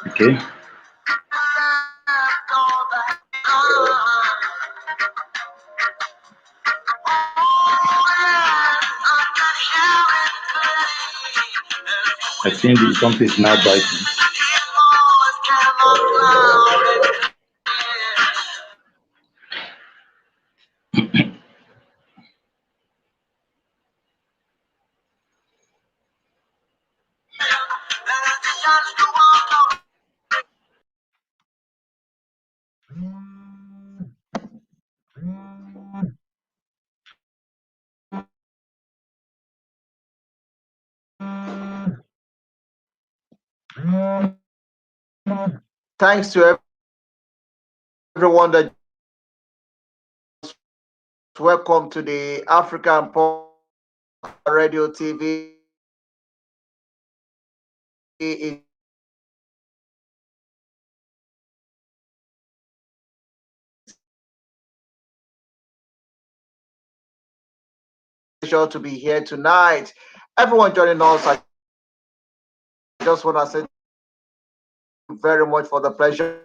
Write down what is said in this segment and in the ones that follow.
Okay. I think the something is now biting. Thanks to everyone that welcome to the African Pop Radio TV pleasure to be here tonight. Everyone joining us, I just want to say very much for the pleasure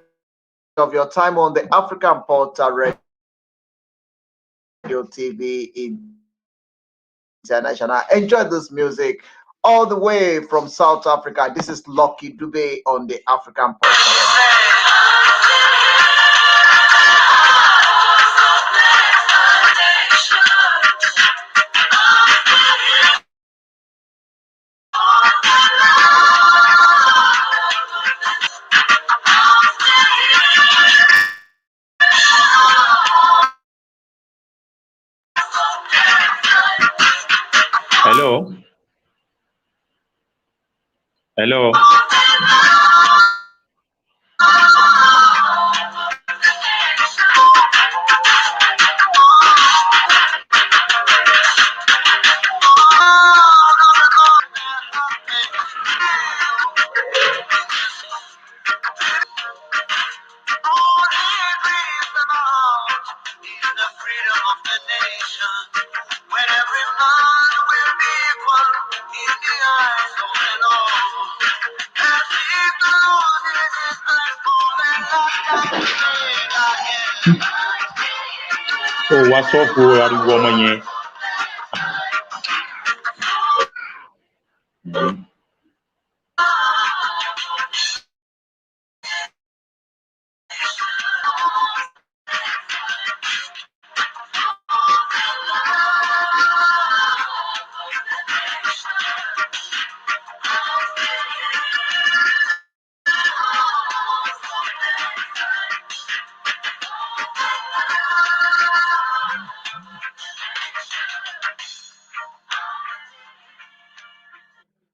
of your time on the African Portal Radio TV International. Enjoy this music all the way from South Africa. This is Lucky Dube on the African Portal. Hello. Hello. Oh, what's up for a woman?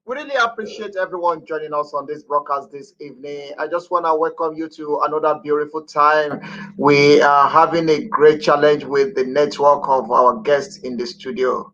We really appreciate everyone joining us on this broadcast this evening. I just want to welcome you to another beautiful time. We are having a great challenge with the network of our guests in the studio.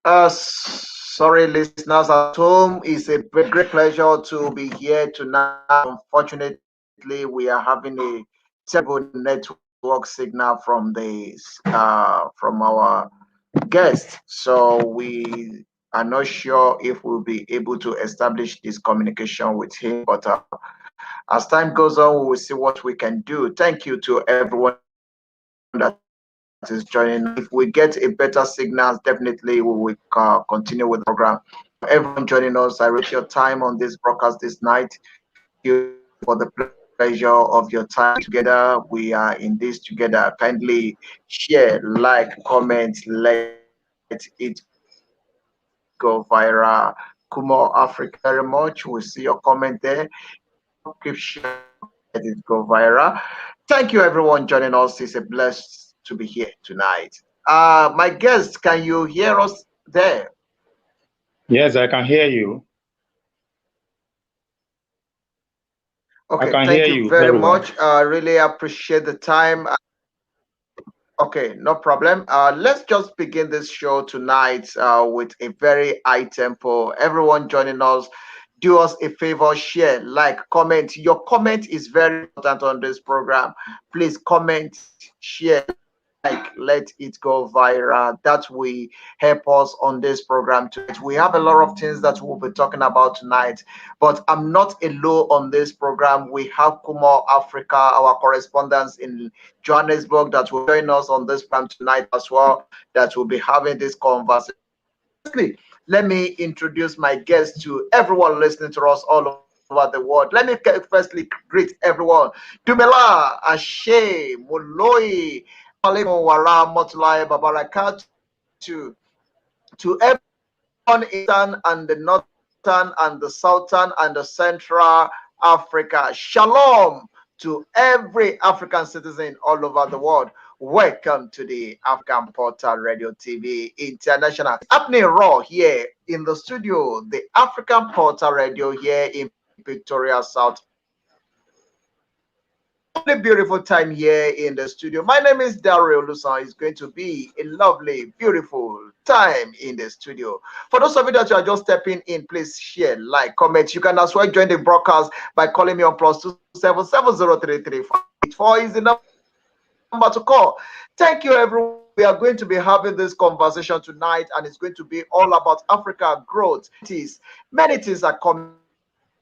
Sorry, listeners at home. It's a great pleasure to be here tonight. Unfortunately, we are having a terrible network signal from from our guest, so we are not sure if we'll be able to establish this communication with him. But as time goes on, we will see what we can do. Thank you to everyone that is joining us. If we get a better signal, definitely we will continue with the program. Everyone joining us, I appreciate your time on this broadcast this night. Thank you for the pleasure of your time together. We are in this together. Kindly share, like, comment, let it go viral. Kumo Africa, thank you very much. We see your comment there. Keep sharing, keep sharing, let it go viral. Thank you, everyone joining us. It's a blessed to be here tonight. My guest, can you hear us there? Yes, I can hear you. Okay, I can thank hear you you very very well. much. Really appreciate the time. Okay, no problem. Let's just begin this show tonight with a very high tempo. Everyone joining us, do us a favor, share, like, comment. Your comment is very important on this program. Please comment, share, like, let it go viral. That will help us on this program tonight. We have a lot of things that we'll be talking about tonight, but I'm not alone on this program. We have Kumo Africa, our correspondents in Johannesburg, that will join us on this program tonight as well, that will be having this conversation. Firstly, let me introduce my guests to everyone listening to us all over the world. Let me firstly greet everyone. Dumela, Ashe, Moloi, Alaikum Warahmatullahi Wabarakatuh. To everyone in the eastern and the northern and the southern and the central Africa. Shalom to every African citizen all over the world. Welcome to the African Portal Radio TV International. Happening raw here in the studio, the African Portal Radio here in Pretoria, South Africa. It's a lovely, beautiful time here in the studio. My name is Dario Lusan. It's going to be a lovely, beautiful time in the studio. For those of you that you are just stepping in, please share, like, comment. You can as well join the broadcast by calling me on +277033584 is the number to call. Thank you, everyone. We are going to be having this conversation tonight, and it's going to be all about Africa growth. Many things are coming,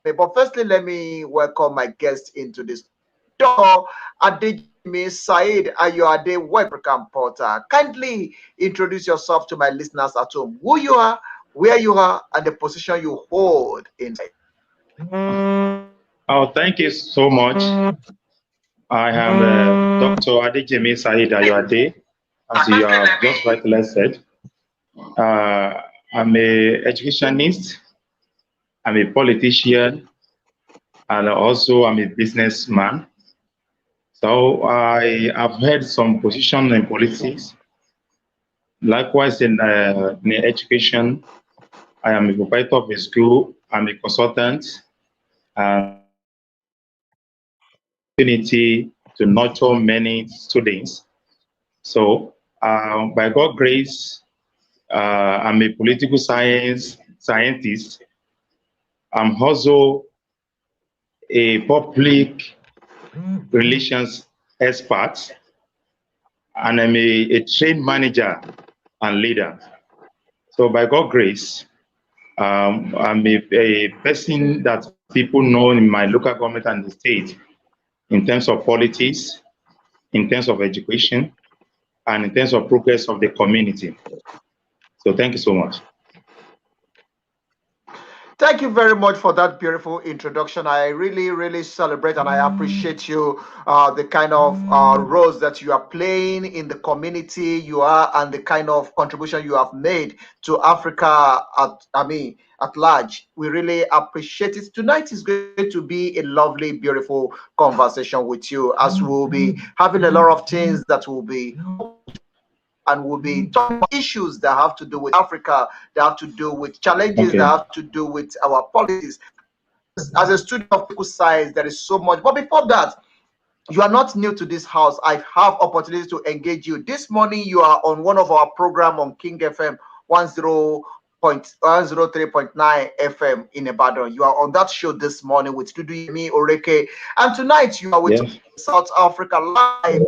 but firstly, let me welcome my guest into the studio. Dr. Adejunmi Saheed Ayoade Adejunmi, African Porter. Kindly introduce yourself to my listeners at home. Who you are, where you are, and the position you hold inside. Oh, thank you so much. I am Dr. Adejunmi Saheed Ayoade, as you have just rightly said. I'm a educationist, I'm a politician, and also I'm a businessman. So I have held some position in politics. Likewise, in education, I am a proprietor of a school. I'm a consultant, and opportunity to nurture many students. So, by God's grace, I'm a political scientist. I'm also a public relations expert, and I'm a trained manager and leader. So, by God's grace, I'm a person that people know in my local government and the state in terms of politics, in terms of education, and in terms of progress of the community. So thank you so much. Thank you very much for that beautiful introduction. I really, really celebrate and I appreciate you, the kind of roles that you are playing in the community you are, and the kind of contribution you have made to Africa at large. We really appreciate it. Tonight is going to be a lovely, beautiful conversation with you, as we'll be having a lot of things that will be and we'll be talking about issues that have to do with Africa, that have to do with challenges, that Okay. have to do with our policies. As a student of political science, there is so much. But before that, you are not new to this house. I have opportunities to engage you. This morning, you are on one of our program on King FM 103.9 FM in Ibadan. You are on that show this morning with Tuduyemi Oreke, and tonight you are with South Africa live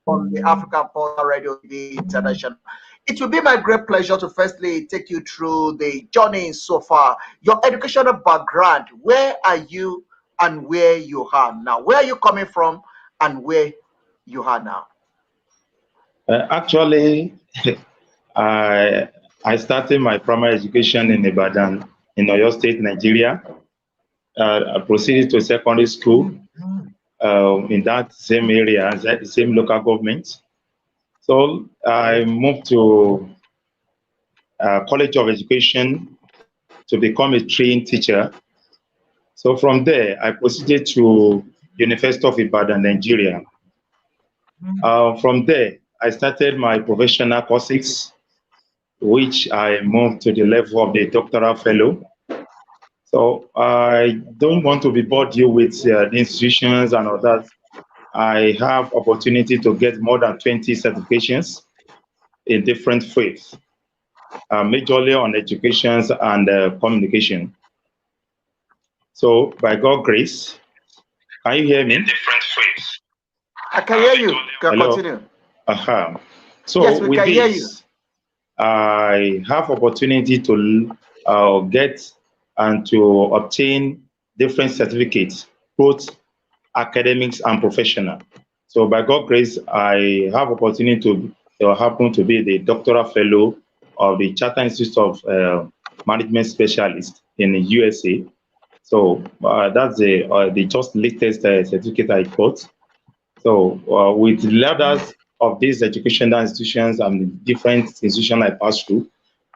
on the Africa Portal Radio TV International. It will be my great pleasure to firstly take you through the journey so far, your educational background. Where are you and where you are now? Where are you coming from and where you are now? Actually, I started my primary education in Ibadan, in Oyo State, Nigeria. I proceeded to secondary school in that same area, the same local government. So I moved to College of Education to become a trained teacher. So from there, I proceeded to University of Ibadan, Nigeria. From there, I started my professional courses, which I moved to the level of the doctoral fellow. So I don't want to be bored you with the institutions and all that. I have opportunity to get more than 20 certifications in different fields, majorly on education and communication. So by God's grace, can you hear me? In different fields. I can hear you. Can continue. So yes, we with can this, hear you. I have opportunity to get and to obtain different certificates, both academics and professional. So by God's grace, I have opportunity to happen to be the doctoral fellow of the Charter Institute of Management Specialist in the USA. So that's the just latest certificate I got. So with the leaders of these educational institutions and different institutions I passed through,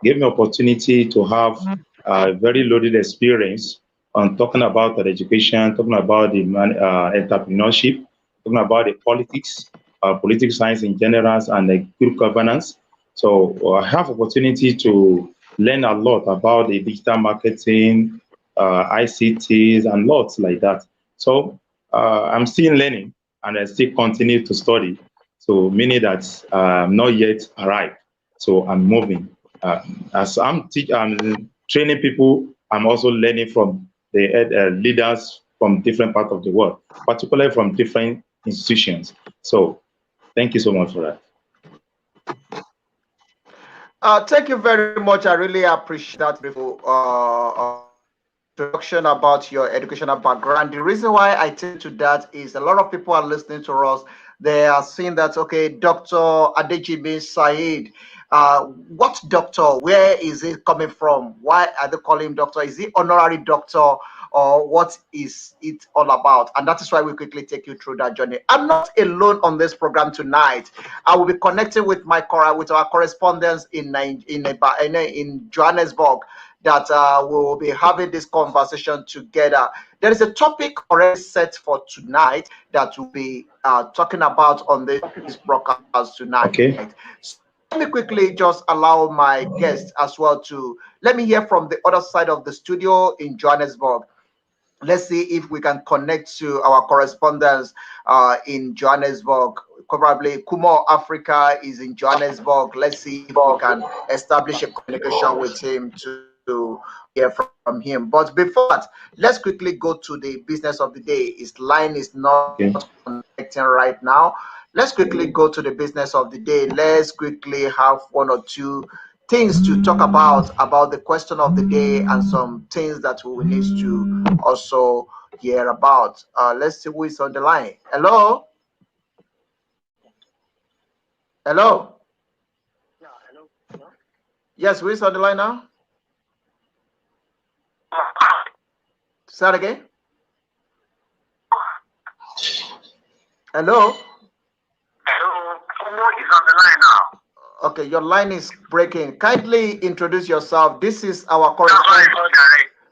gave me opportunity to have a very loaded experience on talking about the education, talking about the entrepreneurship, talking about the politics, political science in general, and the good governance. So I have opportunity to learn a lot about the digital marketing, ICTs, and lots like that. So I'm still learning and I still continue to study. So meaning that I'm not yet arrived. So I'm moving. As I'm training people, I'm also learning from the leaders from different parts of the world, particularly from different institutions. So thank you so much for that. Thank you very much. I really appreciate that beautiful introduction about your educational background. The reason why I tell to that is a lot of people are listening to us. They are seeing that, okay, Dr. Adejunmi Saheed, what doctor? Where is it coming from? Why are they calling him doctor? Is he honorary doctor? Or what is it all about? And that is why we quickly take you through that journey. I'm not alone on this program tonight. I will be connecting with with our correspondents in Johannesburg that we will be having this conversation together. There is a topic already set for tonight that we'll be talking about on this broadcast tonight. Okay. So let me quickly just allow my guests as well to let me hear from the other side of the studio in Johannesburg. Let's see if we can connect to our correspondents in Johannesburg. Probably Kumo Africa is in Johannesburg. Let's see if we can establish a communication with him to hear from him. But before that, let's quickly go to the business of the day. His line is not connecting right now. Let's quickly go to the business of the day. Let's quickly have one or two things to talk about the question of the day and some things that we will need to also hear about. Let's see who is on the line. Hello? Hello? Yeah, hello. Yes, who is on the line now? Say that again. Hello? Hello, Kumo is on the line now. Okay, your line is breaking. Kindly introduce yourself. This is our correspondent.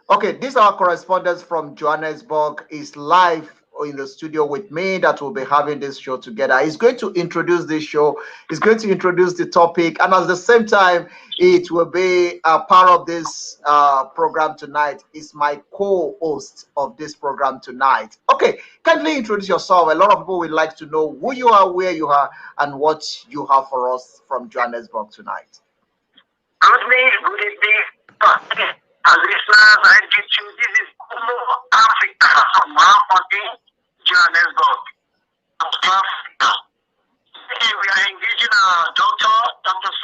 Okay, this is our correspondent from Johannesburg. Is live in the studio with me that will be having this show together. He's going to introduce this show. He's going to introduce the topic, and at the same time, it will be a part of this program tonight. Is my co-host of this program tonight. Okay, kindly introduce yourself. A lot of people would like to know who you are, where you are, and what you have for us from Johannesburg tonight. Good evening, listeners. I get you. This is Kumo Africa from Marathon, Johannesburg, South Africa. Today we are engaging Dr.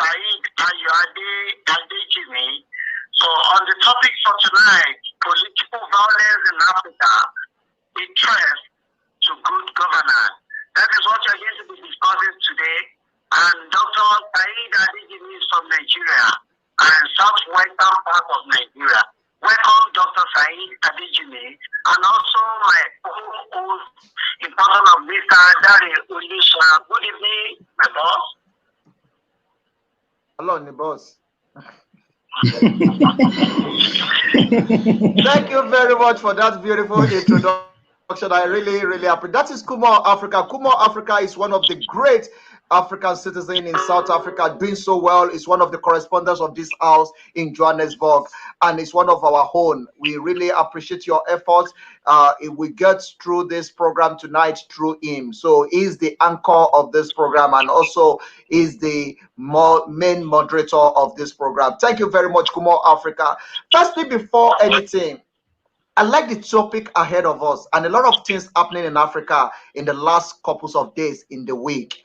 Saheed Ayoade Adejunmi. So on the topic for tonight, political violence in Africa, a threat to good governance. That is what we are going to be discussing today. And Dr. Saheed Adejunmi is from Nigeria and southwestern part of Nigeria. Welcome, Dr. Saheed Adejunmi, and also my co-host in person of Mr. Dari Ulisha. Good evening, my boss. Hello, my boss. Thank you very much for that beautiful introduction. I really appreciate. That is Kumo Africa. Kumo Africa is one of the great African citizens in South Africa, doing so well. It's one of the correspondents of this house in Johannesburg, and it's one of our own. We really appreciate your efforts. We get through this program tonight through him. So he's the anchor of this program and also is the main moderator of this program. Thank you very much, Kumo Africa. Firstly, before anything, I like the topic ahead of us and a lot of things happening in Africa in the last couple of days in the week.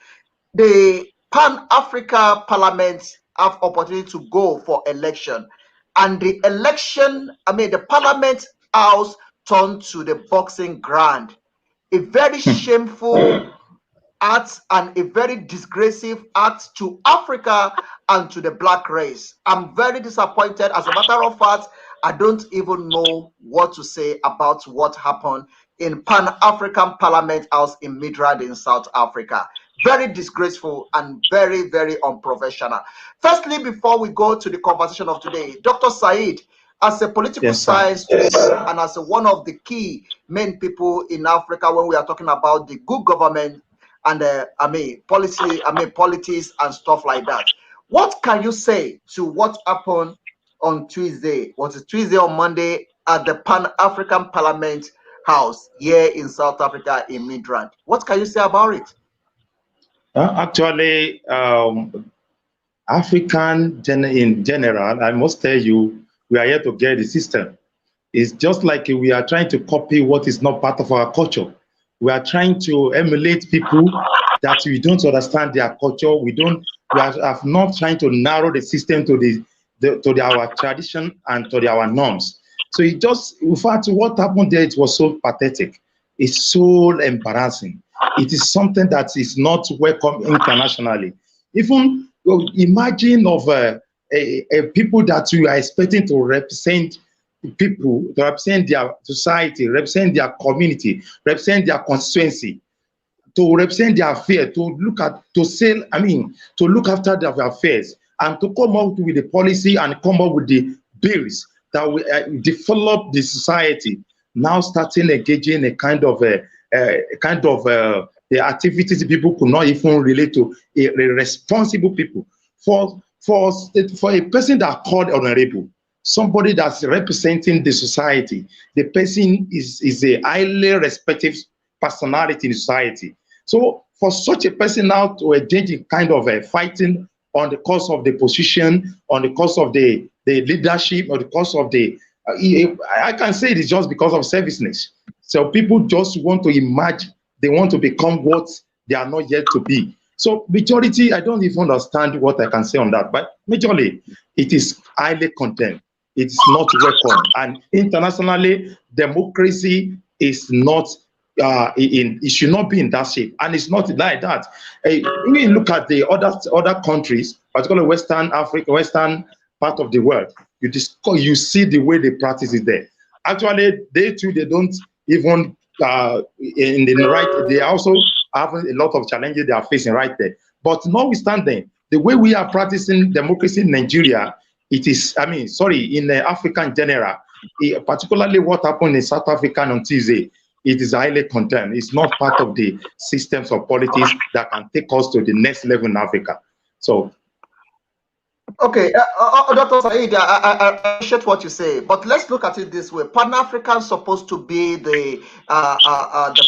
The Pan-Africa Parliament have opportunity to go for election, and the the Parliament House turned to the boxing ground. A very shameful act and a very disgraceful act to Africa and to the black race. I'm very disappointed. As a matter of fact, I don't even know what to say about what happened in Pan-African Parliament House in Midrand in South Africa. Very disgraceful and very unprofessional. Firstly, before we go to the conversation of today, Dr. Saheed, as a political science student and as one of the key main people in Africa when we are talking about the good government and politics and stuff like that, what can you say to what happened on Tuesday? Was it Tuesday or Monday at the Pan-African Parliament House here in South Africa in Midrand? What can you say about it? Actually, in general, I must tell you, we are here to get the system. It's just like we are trying to copy what is not part of our culture. We are trying to emulate people that we don't understand their culture. We are not trying to narrow the system to our tradition and to our norms. So in fact, what happened there, it was so pathetic. It's so embarrassing. It is something that is not welcome internationally. Even imagine of a people that we are expecting to represent people, to represent their society, represent their community, represent their constituency, to represent their affairs, to look after their affairs, and to come up with the policy and come up with the bills that will develop the society. Now starting engaging a kind of the activities people could not even relate to a responsible people. For a person that called honorable, somebody that's representing the society, the person is a highly respected personality in society. So for such a person now to engage in kind of a fighting on the course of the position, on the course of the leadership, or the course of the I can say it is just because of selfishness. So people just want to imagine, they want to become what they are not yet to be. So majority, I don't even understand what I can say on that, but majorly, it is highly condemned. It's not welcome. And internationally, democracy is not, it should not be in that shape. And it's not like that. When you look at the other countries, particularly Western Africa, Western part of the world, you see the way they practice it there. Actually, they don't even in the right, they also have a lot of challenges they are facing right there. But notwithstanding, the way we are practicing democracy in Nigeria, it is, in Africa in general, particularly what happened in South Africa on Tuesday, it is highly condemned. It's not part of the systems of politics that can take us to the next level in Africa. So, okay, Dr. Saheed, I appreciate what you say, but let's look at it this way. Pan-Africans supposed to be the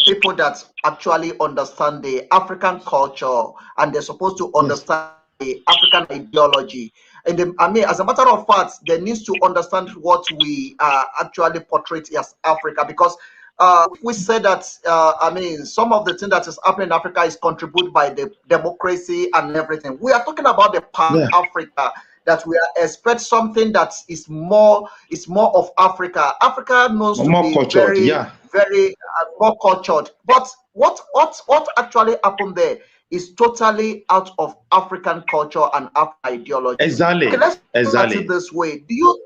people that actually understand the African culture, and they're supposed to understand the African ideology. And I mean, as a matter of fact, they need to understand what we actually portray as Africa, because we say that I mean, some of the things that is happening in Africa is contributed by the democracy and everything. We are talking about the Pan Africa, that we expect something that is more of Africa. Africa knows to be cultured, very more cultured. But what actually happened there is totally out of African culture and African ideology. Exactly. Okay, let's put it this way. Do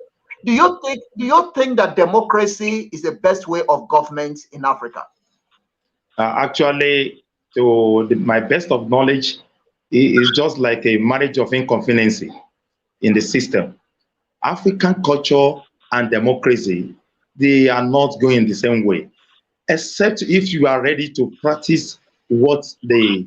you think that democracy is the best way of government in Africa? Actually, my best of knowledge, is just like a marriage of inconvenience in the system. African culture and democracy, they are not going the same way, except if you are ready to practice what the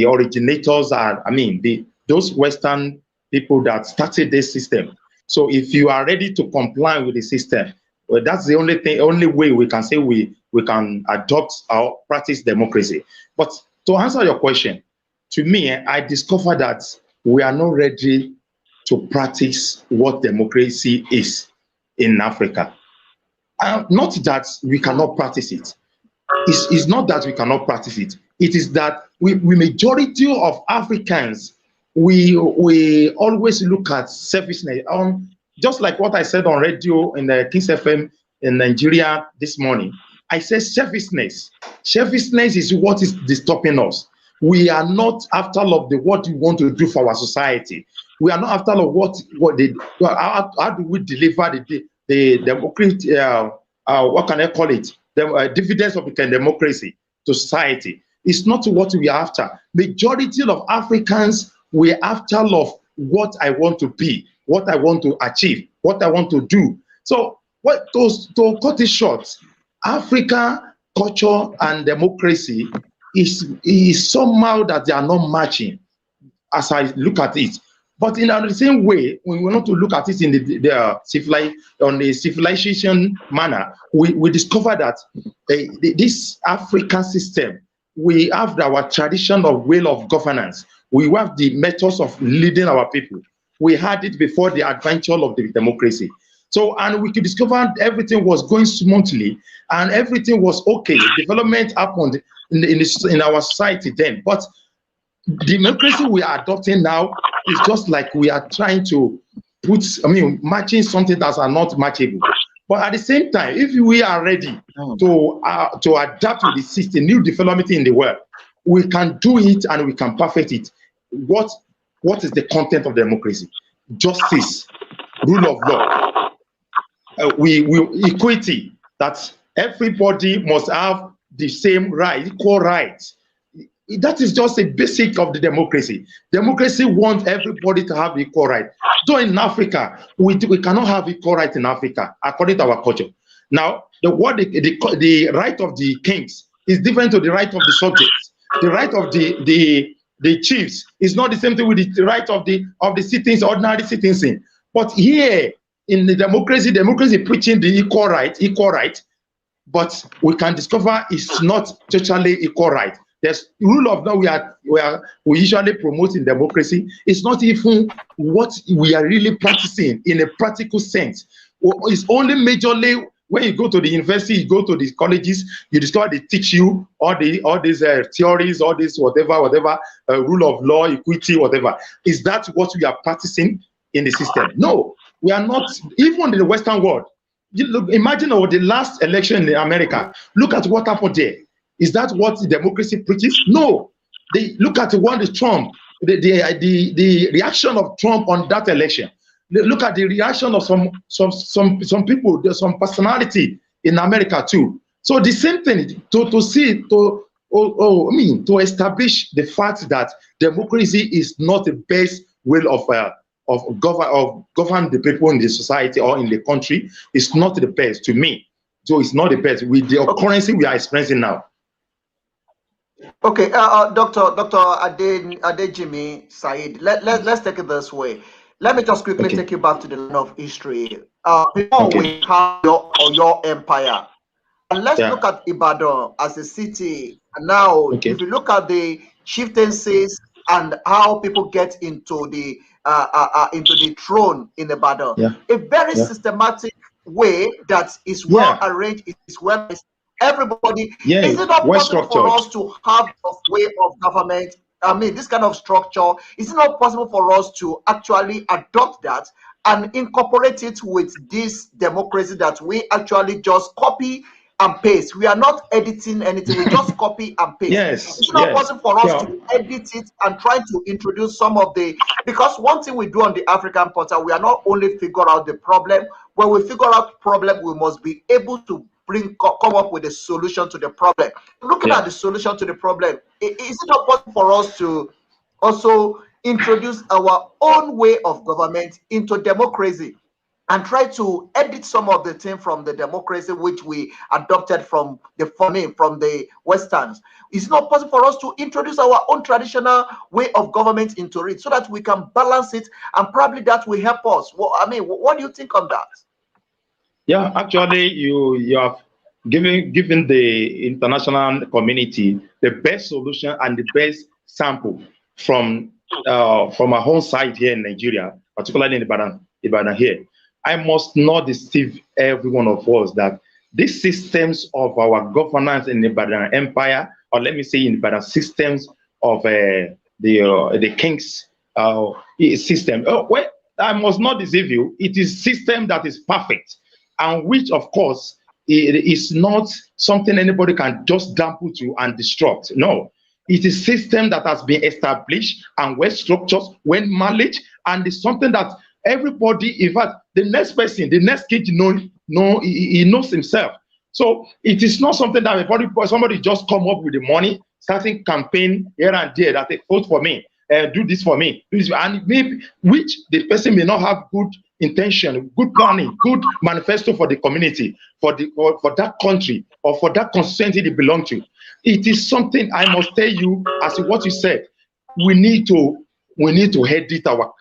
originators are. I mean, those Western people that started this system. So if you are ready to comply with the system, well, that's the only way we can say we can adopt or practice democracy. But to answer your question, to me, I discovered that we are not ready to practice what democracy is in Africa. Not that we cannot practice it. It's not that we cannot practice it. It is that we majority of Africans, we always look at selfishness. Just like what I said on radio in the Kings FM in Nigeria this morning, I said selfishness. Selfishness is what is disturbing us. We are not after what we want to do for our society. We are not after how do we deliver the democracy, what can I call it? The dividends of the democracy to society. It's not what we are after. Majority of Africans, we're after of what I want to be, what I want to achieve, what I want to do. So to cut it short, Africa culture and democracy is somehow that they are not matching as I look at it. But in the same way, when we want to look at it in the civilization manner, we discover that this African system, we have our tradition of way of governance. We have the methods of leading our people. We had it before the adventure of the democracy. So, and we could discover everything was going smoothly and everything was okay. Development happened in our society then. But democracy we are adopting now is just like we are trying to matching something that are not matchable. But at the same time, if we are ready to adapt to the system, new development in the world, we can do it and we can perfect it. What is the content of democracy? Justice, rule of law, equity, that everybody must have the same right, equal rights. That is just a basic of the democracy. Democracy wants everybody to have equal right. So in Africa, we cannot have equal right in Africa, according to our culture. Now, the right of the kings is different to the right of the subjects. The right of the chiefs is not the same thing with the right of the citizens, ordinary citizens. But here in the democracy preaching the equal right, but we can discover it's not totally equal right. There's rule of law we usually promote in democracy. It's not even what we are really practicing in a practical sense. It's only majorly when you go to the university, you go to the colleges, you discover they teach you all these theories, all this whatever, rule of law, equity, whatever. Is that what we are practicing in the system? No, we are not. Even in the Western world, imagine the last election in America. Look at what happened there. Is that what the democracy preaches? No. They look at Trump, the reaction of Trump on that election. Look at the reaction of some people, there's some personality in America too. So the same thing to establish the fact that democracy is not the best way of govern the people in the society or in the country. It's not the best to me. So it's not the best with the currency we are experiencing now. Okay, Dr. Adejunmi Saheed, let's take it this way. Let me just quickly take you back to the land of history. Before we have your empire, and let's look at Ibadan as a city. And now, if you look at the chieftaincies and how people get into the throne in Ibadan. Yeah. A very systematic way that is well arranged, is well. Everybody, is it not well possible for us to have a way of government? I mean, this kind of structure, is it not possible for us to actually adopt that and incorporate it with this democracy that we actually just copy and paste? We are not editing anything, we just copy and paste. Yes. It's not possible for us to edit it and try to introduce some of the, because one thing we do on the African portal, we are not only figure out the problem. When we figure out problem, we must be able to come up with a solution to the problem. Looking at the solution to the problem, is it not possible for us to also introduce our own way of government into democracy and try to edit some of the things from the democracy which we adopted from the Westerns? It's not possible for us to introduce our own traditional way of government into it so that we can balance it, and probably that will help us. Well, I mean, what do you think on that? Yeah, actually, you have given the international community the best solution and the best sample from our home side here in Nigeria, particularly in Ibadan here. I must not deceive every one of us that these systems of our governance in the Ibadan Empire, or let me say in Ibadan systems of the king's system, well, I must not deceive you. It is a system that is perfect, and which, of course, it is not something anybody can just dampen to and disrupt. No, it is a system that has been established and well structured, well managed, and it's something that everybody, in fact, the next person, the next kid, he knows himself. So it is not something that somebody just come up with the money, starting campaign here and there that they vote for me, do this for me, do this, and maybe which the person may not have good intention, good planning, good manifesto for the community, for that country, or for that constituency they belong to. It is something I must tell you, as what you said, we need to edit our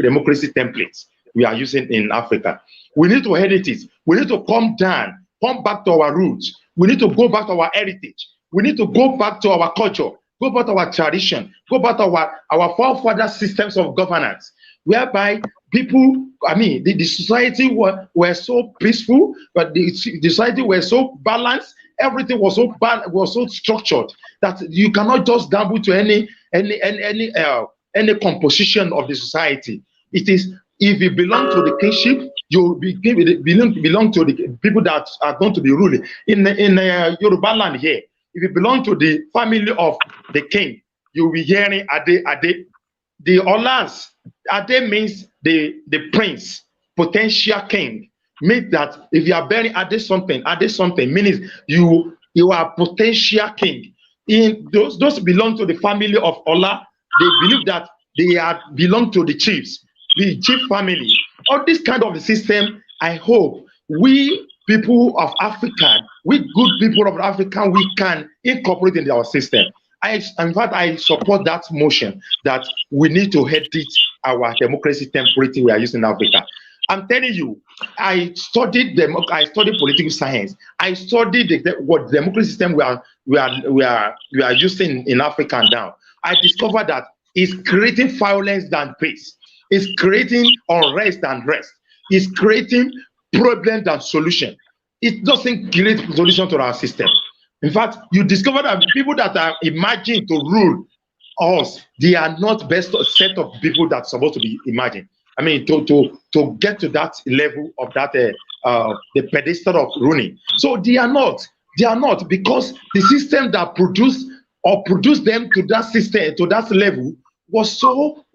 democracy templates we are using in Africa. We need to edit it. We need to come back to our roots. We need to go back to our heritage. We need to go back to our culture, go back to our tradition, go back to our forefather systems of governance, whereby people, I mean, the society were so peaceful, but the society were so balanced, everything was so structured that you cannot just gamble to any composition of the society. It is, if you belong to the kingship, you belong to the people that are going to be ruling. In Yoruba land here, if you belong to the family of the king, you will be hearing Ade. The Olas, Ade means the prince, potential king. Means that if you are bearing Ade something means you are potential king. In those belong to the family of Ola, they believe that they belong to the chiefs, the chief family. All this kind of system, I hope we people of Africa, we good people of Africa, we can incorporate into our system. In fact, I support that motion that we need to edit our democracy template we are using in Africa. I'm telling you, I studied political science. I studied what democracy system we are using in Africa now. I discovered that it's creating violence than peace. It's creating unrest and rest. It's creating problem than solution. It doesn't create solution to our system. In fact, you discover that people that are imagined to rule us, they are not best set of people that's supposed to be imagined. I mean, to get to that level of that the pedestal of ruling. So they are not because the system that produced them to that system, to that level, was so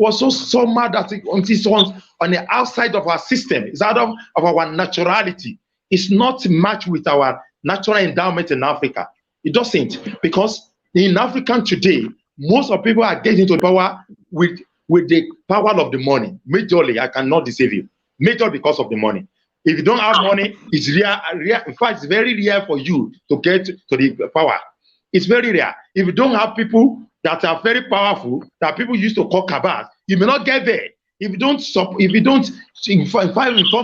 mad that it's on the outside of our system. It's out of our naturality. It's not matched with our natural endowment in Africa. It doesn't, because in Africa today, most of people are getting to power with the power of the money. Majorly, I cannot deceive you. Majorly because of the money. If you don't have money, it's rare. In fact, it's very rare for you to get to the power. It's very rare. If you don't have people that are very powerful, that people used to call cabals, you may not get there. If you don't fall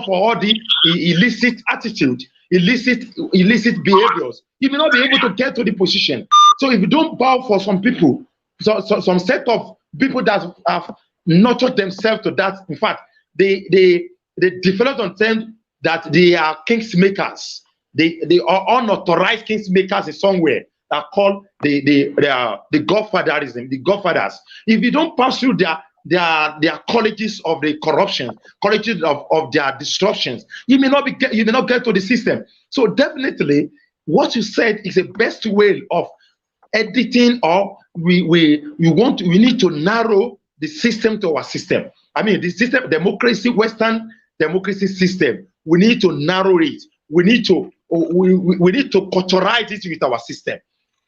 for all the illicit attitude, illicit behaviors, you may not be able to get to the position. So if you don't bow for some people, some set of people that have nurtured themselves to that. In fact, they developed on them that they are kings makers. They are unauthorized kings makers in somewhere that call the godfatherism, the godfathers. If you don't pass through their colleges of the corruption, colleges of their disruptions, you may not get to the system. So definitely, what you said is the best way of editing, or we need to narrow the system to our system. I mean, the system, democracy, Western democracy system, we need to narrow it. We need to culturalize it with our system.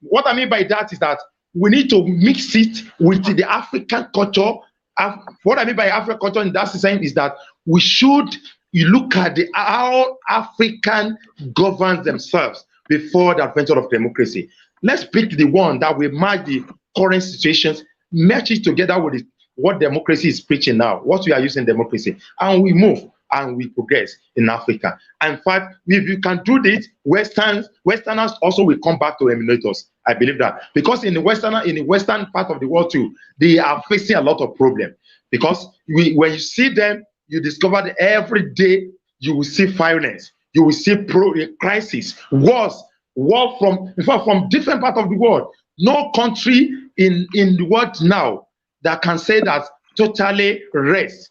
What I mean by that is that we need to mix it with the African culture. What I mean by African culture in that system is that we should look at how African governs themselves before the adventure of democracy. Let's pick the one that will match the current situations, match it together with what democracy is preaching now, what we are using democracy, and we move and we progress in Africa. And in fact, if you can do this, Westerners also will come back to emulate us. I believe that, because in the western part of the world too, they are facing a lot of problems. Because when you see them, you discover that every day you will see violence, you will see crisis, wars, from different parts of the world. No country in the world now that can say that totally rest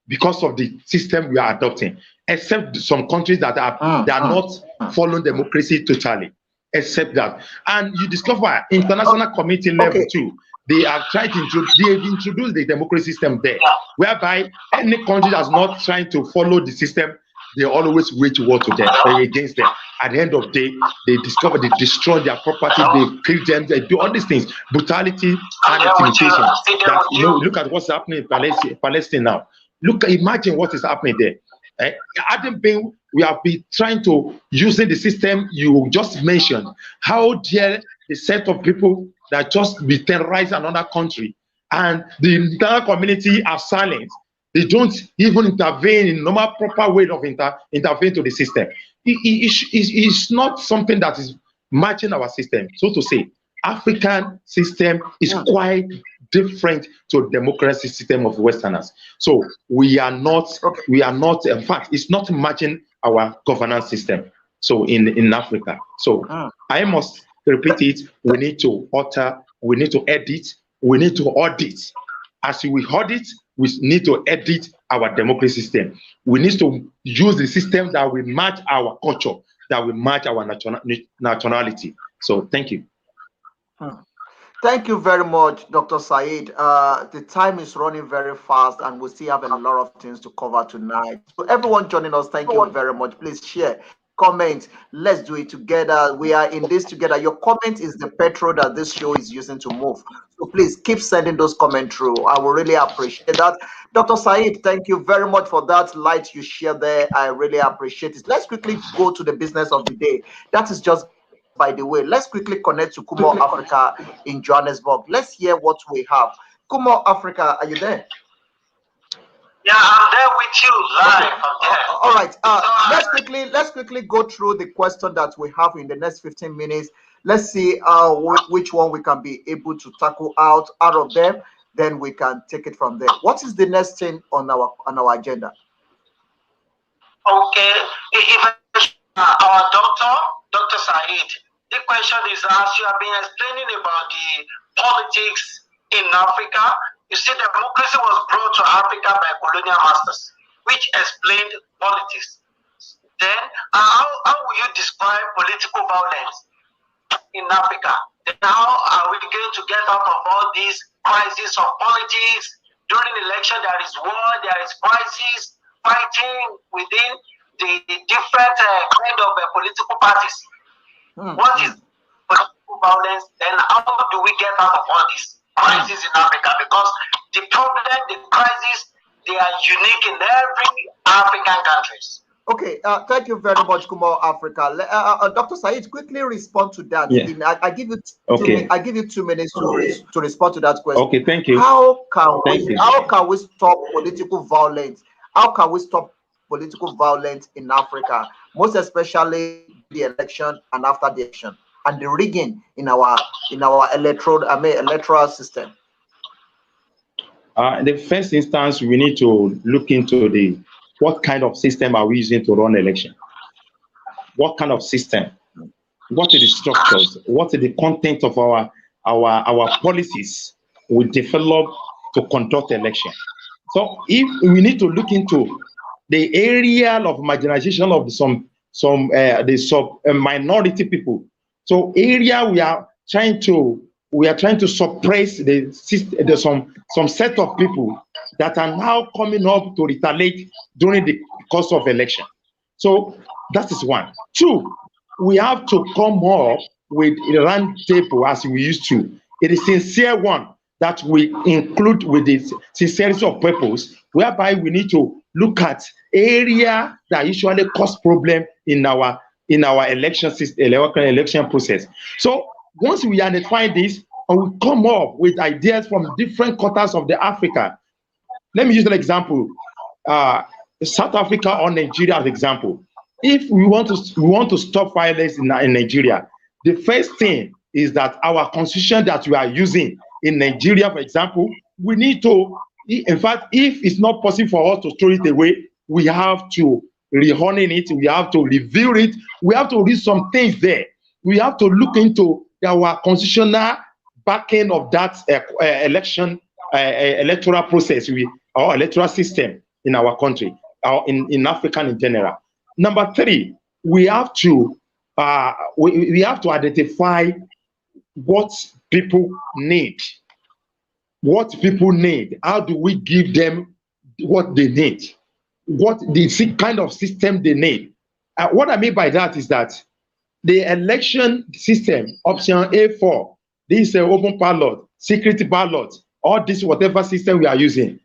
because of the system we are adopting, except some countries that are not following democracy totally, except that. And you discover international community level too, they are trying to introduce the democracy system there, whereby any country that's not trying to follow the system, they always wage war to them, against them. At the end of the day, they discover, they destroy their property, they kill them, they do all these things, brutality and intimidation. That, look at what's happening in Palestine now. Imagine what is happening there. We have been trying to using the system you just mentioned. How dare the set of people that just be terrorize another country, and the entire community are silent. They don't even intervene in normal proper way of intervene to the system. It's not something that is matching our system. So to say, African system is quite different to the democracy system of Westerners. So we are not, in fact, it's not matching our governance system. So in Africa. So I must repeat it, we need to alter, we need to edit, we need to audit. As we audit, we need to edit our democracy system. We need to use the system that will match our culture, that will match our nationality. So thank you. Thank you very much, Dr. Saheed. The time is running very fast, and we still have a lot of things to cover tonight. So everyone joining us, thank you very much. Please share, comment. Let's do it together. We are in this together. Your comment is the petrol that this show is using to move. So please keep sending those comments through. I will really appreciate that. Dr. Saheed, thank you very much for that light you share there. I really appreciate it. Let's quickly go to the business of the day. That is just by the way. Let's quickly connect to Kumo Africa in Johannesburg. Let's hear what we have. Kumo Africa, are you there? Yeah, I'm there with you live. Okay. All right. Let's quickly go through the question that we have in the next 15 minutes. Let's see which one we can be able to tackle out of them. Then we can take it from there. What is the next thing on our agenda? Okay. If our Dr. Saheed, the question is, as you have been explaining about the politics in Africa, you see, democracy was brought to Africa by colonial masters, which explained politics. Then, how will you describe political violence in Africa? Then how are we going to get out of all these crises of politics? During election, there is war, there is crisis, fighting within the different kind of political parties. What is political violence? Then how do we get out of all these crises in Africa? Because the problem, the crisis, they are unique in every African countries. Okay, thank you very much, Kumo Africa. Dr. Saheed, quickly respond to that. Yeah. I give you 2 minutes to respond to that question. Okay, thank you. How can we stop political violence? How can we stop political violence in Africa, most especially the election and after the election, and the rigging in our electoral system? In the first instance, we need to look into what kind of system are we using to run election? What kind of system? What are the structures? What are the content of our policies we develop to conduct election? So if we need to look into the area of marginalization of some minority people, so area we are trying to suppress some set of people that are now coming up to retaliate during the course of election. So that is one. Two, we have to come up with a round table as we used to. It is sincere one that we include with the sincerity of purpose, whereby we need to look at area that usually cause problem in our election system, election process. So once we identify this and we come up with ideas from different quarters of the Africa, let me use an example, South Africa or Nigeria as example. If we want to stop violence in Nigeria, the first thing is that our constitution that we are using in Nigeria, for example, we need to, in fact, if it's not possible for us to throw it away, we have to rehone it, we have to review it, we have to read some things there. We have to look into our constitutional backing of that electoral process or electoral system in our country, or in Africa in general. Number three, we have to identify what people need. What people need. How do we give them what they need? What the kind of system they need? What I mean by that is that the election system, option A4, this open ballot, secret ballot, all this whatever system we are using.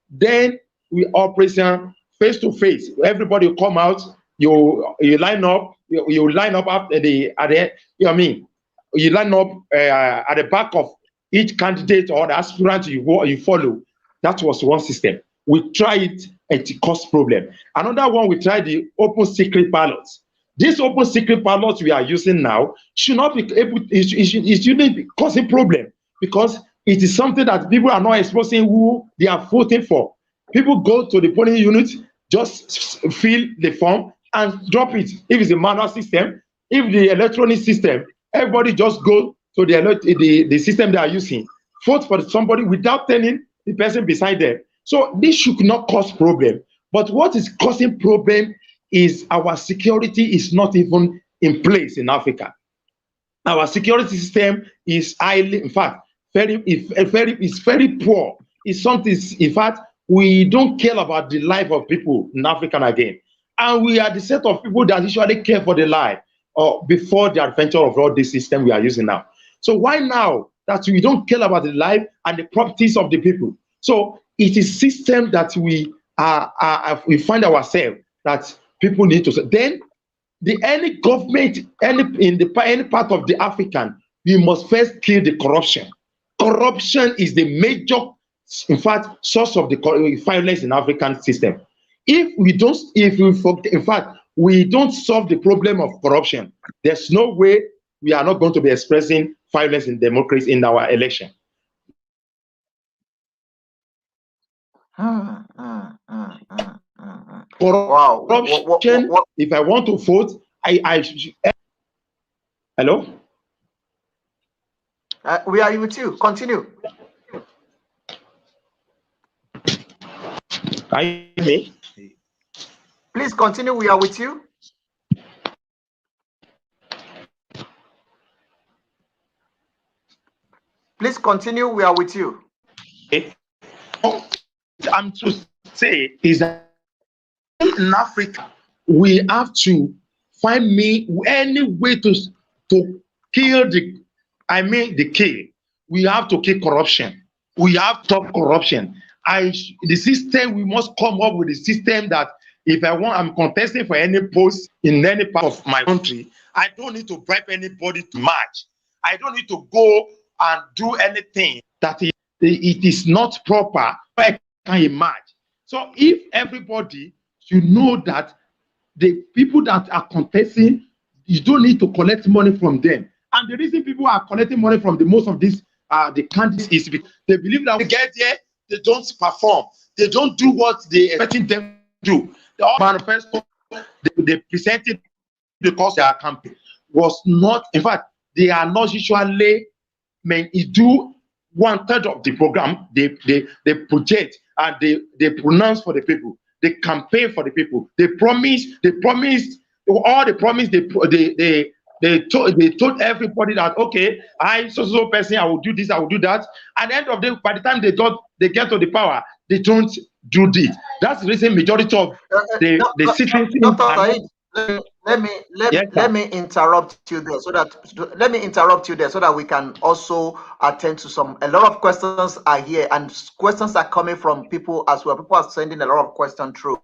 Then we operation face to face. Everybody come out. You line up. You line up at the you know what I mean. You line up at the back of each candidate or the aspirant you follow. That was one system. We tried it, it caused problem. Another one, we tried the open secret ballots. This open secret ballots we are using now should not be able. It shouldn't be causing problem, because it is something that people are not exposing who they are voting for. People go to the polling unit, just fill the form and drop it. If it's a manual system, if the electronic system, everybody just go to the system they are using, vote for somebody without telling the person beside them. So this should not cause problem. But what is causing problem is our security is not even in place in Africa. Our security system is highly, in fact, it's very poor. It's something, in fact, we don't care about the life of people in Africa again. And we are the set of people that usually care for the life before the adventure of all this system we are using now. So why now that we don't care about the life and the properties of the people? So it is system that we find ourselves that people need to. Then any government, any part of the African, we must first kill the corruption. Corruption is the major, in fact, source of the violence in African system. If we don't solve the problem of corruption, there's no way we are not going to be expressing violence in democracy in our election. Wow. Corruption, if I want to vote, hello? We are with you. Continue. Are you hear me? Please continue. We are with you. Please continue. We are with you. Okay. I'm to say is that in Africa we have to find any way to kill the kill. We have to kill corruption. We have to stop corruption. The system, we must come up with a system that if I'm contesting for any post in any part of my country, I don't need to bribe anybody to march. I don't need to go and do anything that it is not proper. I can imagine. So if everybody should know that the people that are contesting, you don't need to collect money from them. And the reason people are collecting money from most of these the candidates is because they believe that we get there, they don't perform. They don't do what they expecting them to do. The manifesto they presented because their campaign was not, in fact, they are not usually do 1/3 of the program they project and they pronounce for the people. They campaign for the people. They promised all the promise they told everybody that, okay, I so person, I will do this, I will do that. At the end of the day, by the time they get to the power, they don't do this. That's the reason majority of the citizens Dr. are not. Saheed, let me interrupt you there so that we can also attend to a lot of questions are here, and questions are coming from people as well. People are sending a lot of questions through.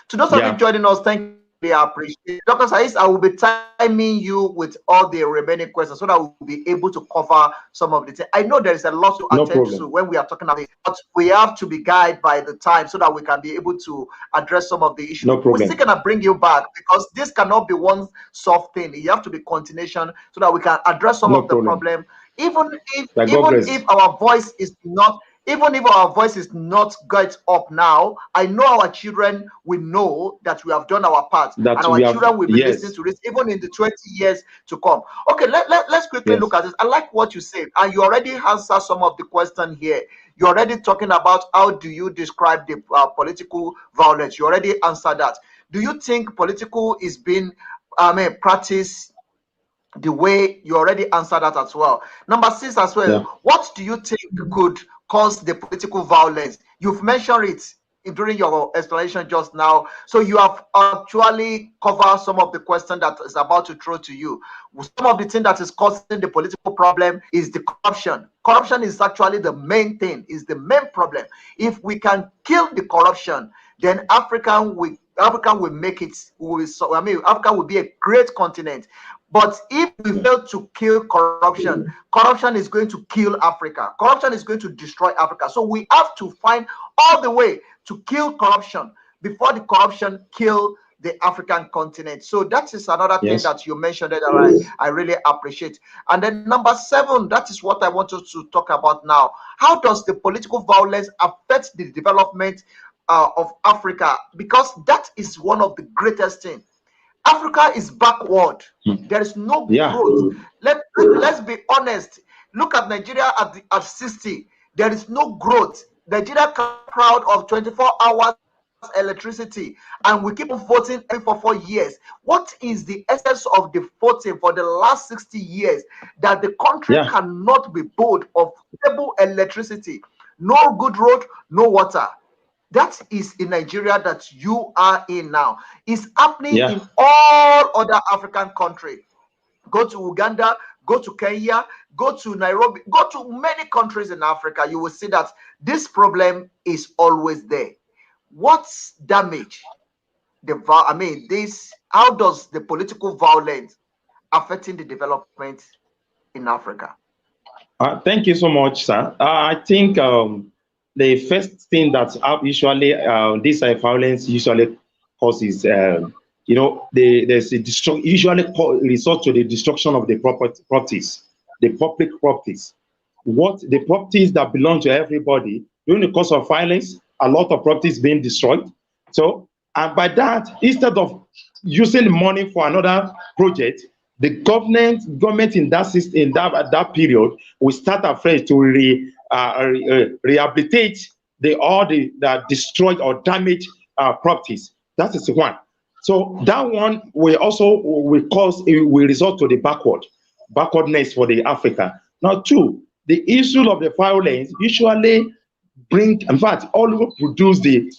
To those of you joining us, thank you. I appreciate it. Dr. Saheed, I will be timing you with all the remaining questions so that we'll be able to cover some of the things. I know there is a lot to attend to when we are talking about it, but we have to be guided by the time so that we can be able to address some of the issues. We're still going to bring you back because this cannot be one soft thing. You have to be continuation so that we can address some of the problem. Even if our voice is not get up now, I know our children will know that we have done our part, and our children will be listening to this even in the 20 years to come. Okay, let's quickly look at this. I like what you said, and you already answered some of the question here. You're already talking about how do you describe the political violence. You already answered that. Do you think political is being practiced the way you already answered that as well? Number 6 as well. What do you think could cause the political violence? You've mentioned it during your explanation just now, so you have actually covered some of the question that is about to throw to you. Some of the thing that is causing the political problem is the corruption. Corruption is actually the main thing, is the main problem. If we can kill the corruption, then Africa will make it. Africa will be a great continent. But if we fail to kill corruption, corruption is going to kill Africa. Corruption is going to destroy Africa. So we have to find all the way to kill corruption before the corruption kill the African continent. So that is another thing that you mentioned that I really appreciate. And then number 7, that is what I want us to talk about now. How does the political violence affect the development of Africa? Because that is one of the greatest things. Africa is backward. There is no growth. Let's be honest. Look at Nigeria at 60. There is no growth. Nigeria is proud of 24 hours electricity, and we keep on voting every 4 years. What is the essence of the voting for the last 60 years that the country cannot be bold of stable electricity, no good road, no water? That is in Nigeria that you are in now. It's happening in all other African countries. Go to Uganda, go to Kenya, go to Nairobi, go to many countries in Africa. You will see that this problem is always there. What's damage? How does the political violence affecting the development in Africa? Thank you so much, sir. I think the first thing that usually this violence usually causes, there's usually resort to the destruction of the properties, the public properties. The properties that belong to everybody, during the course of violence, a lot of properties being destroyed. So, and by that, instead of using money for another project, the government in that system, in that period, will start afresh to rehabilitate all the destroyed or damaged properties. That is one. So that one will result to the backwardness for the Africa. Now, 2, the issue of the violence usually in fact, always produce the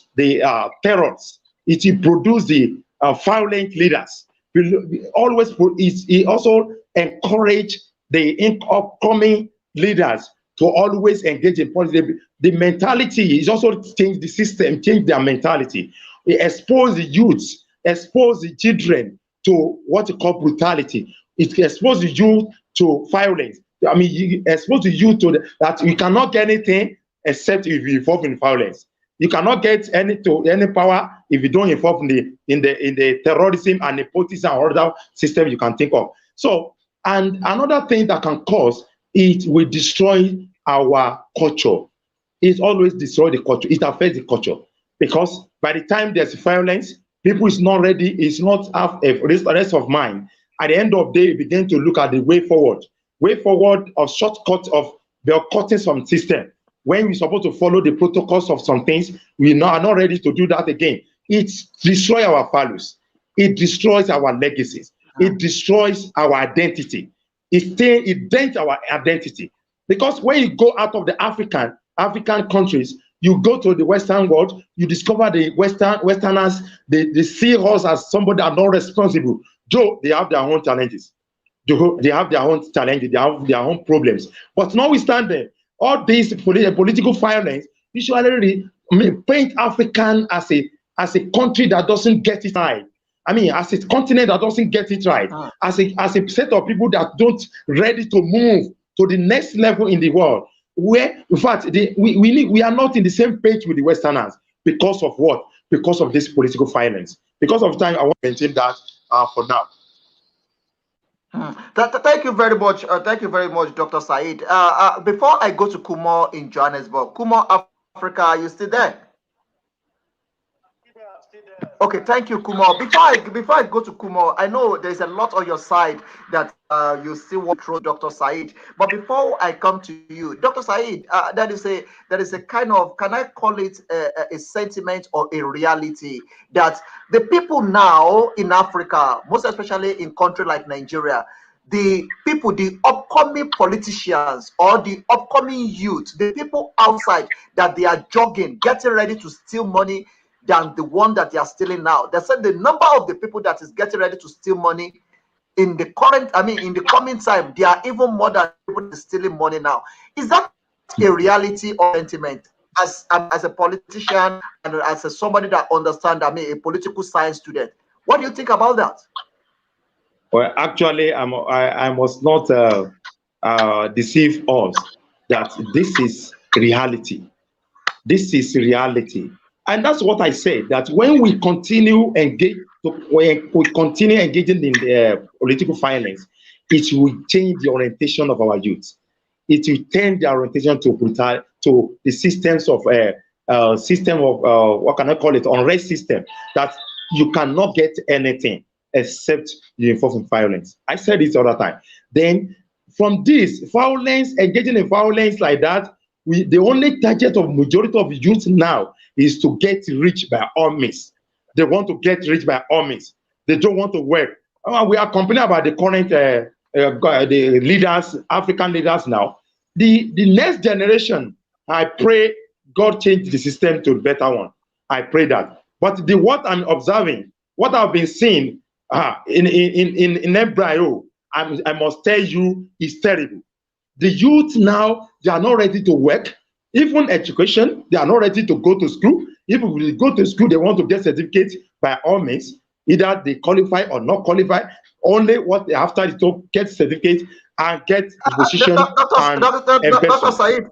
terrorists. It will produce the violent leaders. It also encourage the upcoming leaders to always engage in politics. The mentality is also change the system, change their mentality. It expose the youths, expose the children to what you call brutality. It exposes the youth to violence. You expose the youth to that you cannot get anything except if you involve in violence. You cannot get any power if you don't involve in the terrorism and nepotism or other system you can think of. So, and another thing that can cause it will destroy our culture. it always destroys the culture. It affects the culture because by the time there's violence, people is not ready, is not have a rest of mind. At the end of the day, you begin to look at the way forward of shortcut of the cutting some system. When we're supposed to follow the protocols of some things, we are not ready to do that again. It destroys our values. It destroys our legacies. It destroys our identity. It dents our identity. Because when you go out of the African countries, you go to the Western world, you discover the Westerners, they see us as somebody that are not responsible. Though they have their own challenges. They have their own challenges, they have their own problems. But notwithstanding, all these political violence usually paint African as a country that doesn't get it right. I mean, as a continent that doesn't get it right, as a set of people that don't ready to move to the next level in the world, where in fact we are not in the same page with the Westerners because of what? Because of this political violence. Because of time, I want to mention that for now. Thank you very much. Thank you very much, Dr. Saheed. Before I go to Kumo in Johannesburg, Kumo, Africa, are you still there? Okay, thank you, Kumo. Before I go to Kumo, I know there's a lot on your side that you still want through Dr. Saheed. But before I come to you, Dr. Saheed, that is a kind of, can I call it a sentiment or a reality that the people now in Africa, most especially in countries like Nigeria, the people, the upcoming politicians or the upcoming youth, the people outside that they are jogging, getting ready to steal money than the one that they are stealing now. They said the number of the people that is getting ready to steal money in the in the coming time, there are even more than people stealing money now. Is that a reality or sentiment? As a politician and as somebody that understands, a political science student, what do you think about that? Well, actually, I must not deceive us that this is reality. This is reality. And that's what I said, that when we continue engaging in the political violence, it will change the orientation of our youth. It will change the orientation to the systems of what can I call it, unrest system, that you cannot get anything except you involve in violence. I said this all the time. Then from this violence, engaging in violence like that, the only target of majority of youth now is to get rich by all means. They want to get rich by all means. They don't want to work. We are complaining about the current the leaders, African leaders now. The next generation, I pray God change the system to a better one. I pray that. But what I'm observing, what I've been seeing in embryo, I must tell you, is terrible. The youth now, they are not ready to work. Even education, they are not ready to go to school. If we go to school, they want to get certificates by all means. Either they qualify or not qualify. Only what they after is to get certificate and get position Dr. Saheed,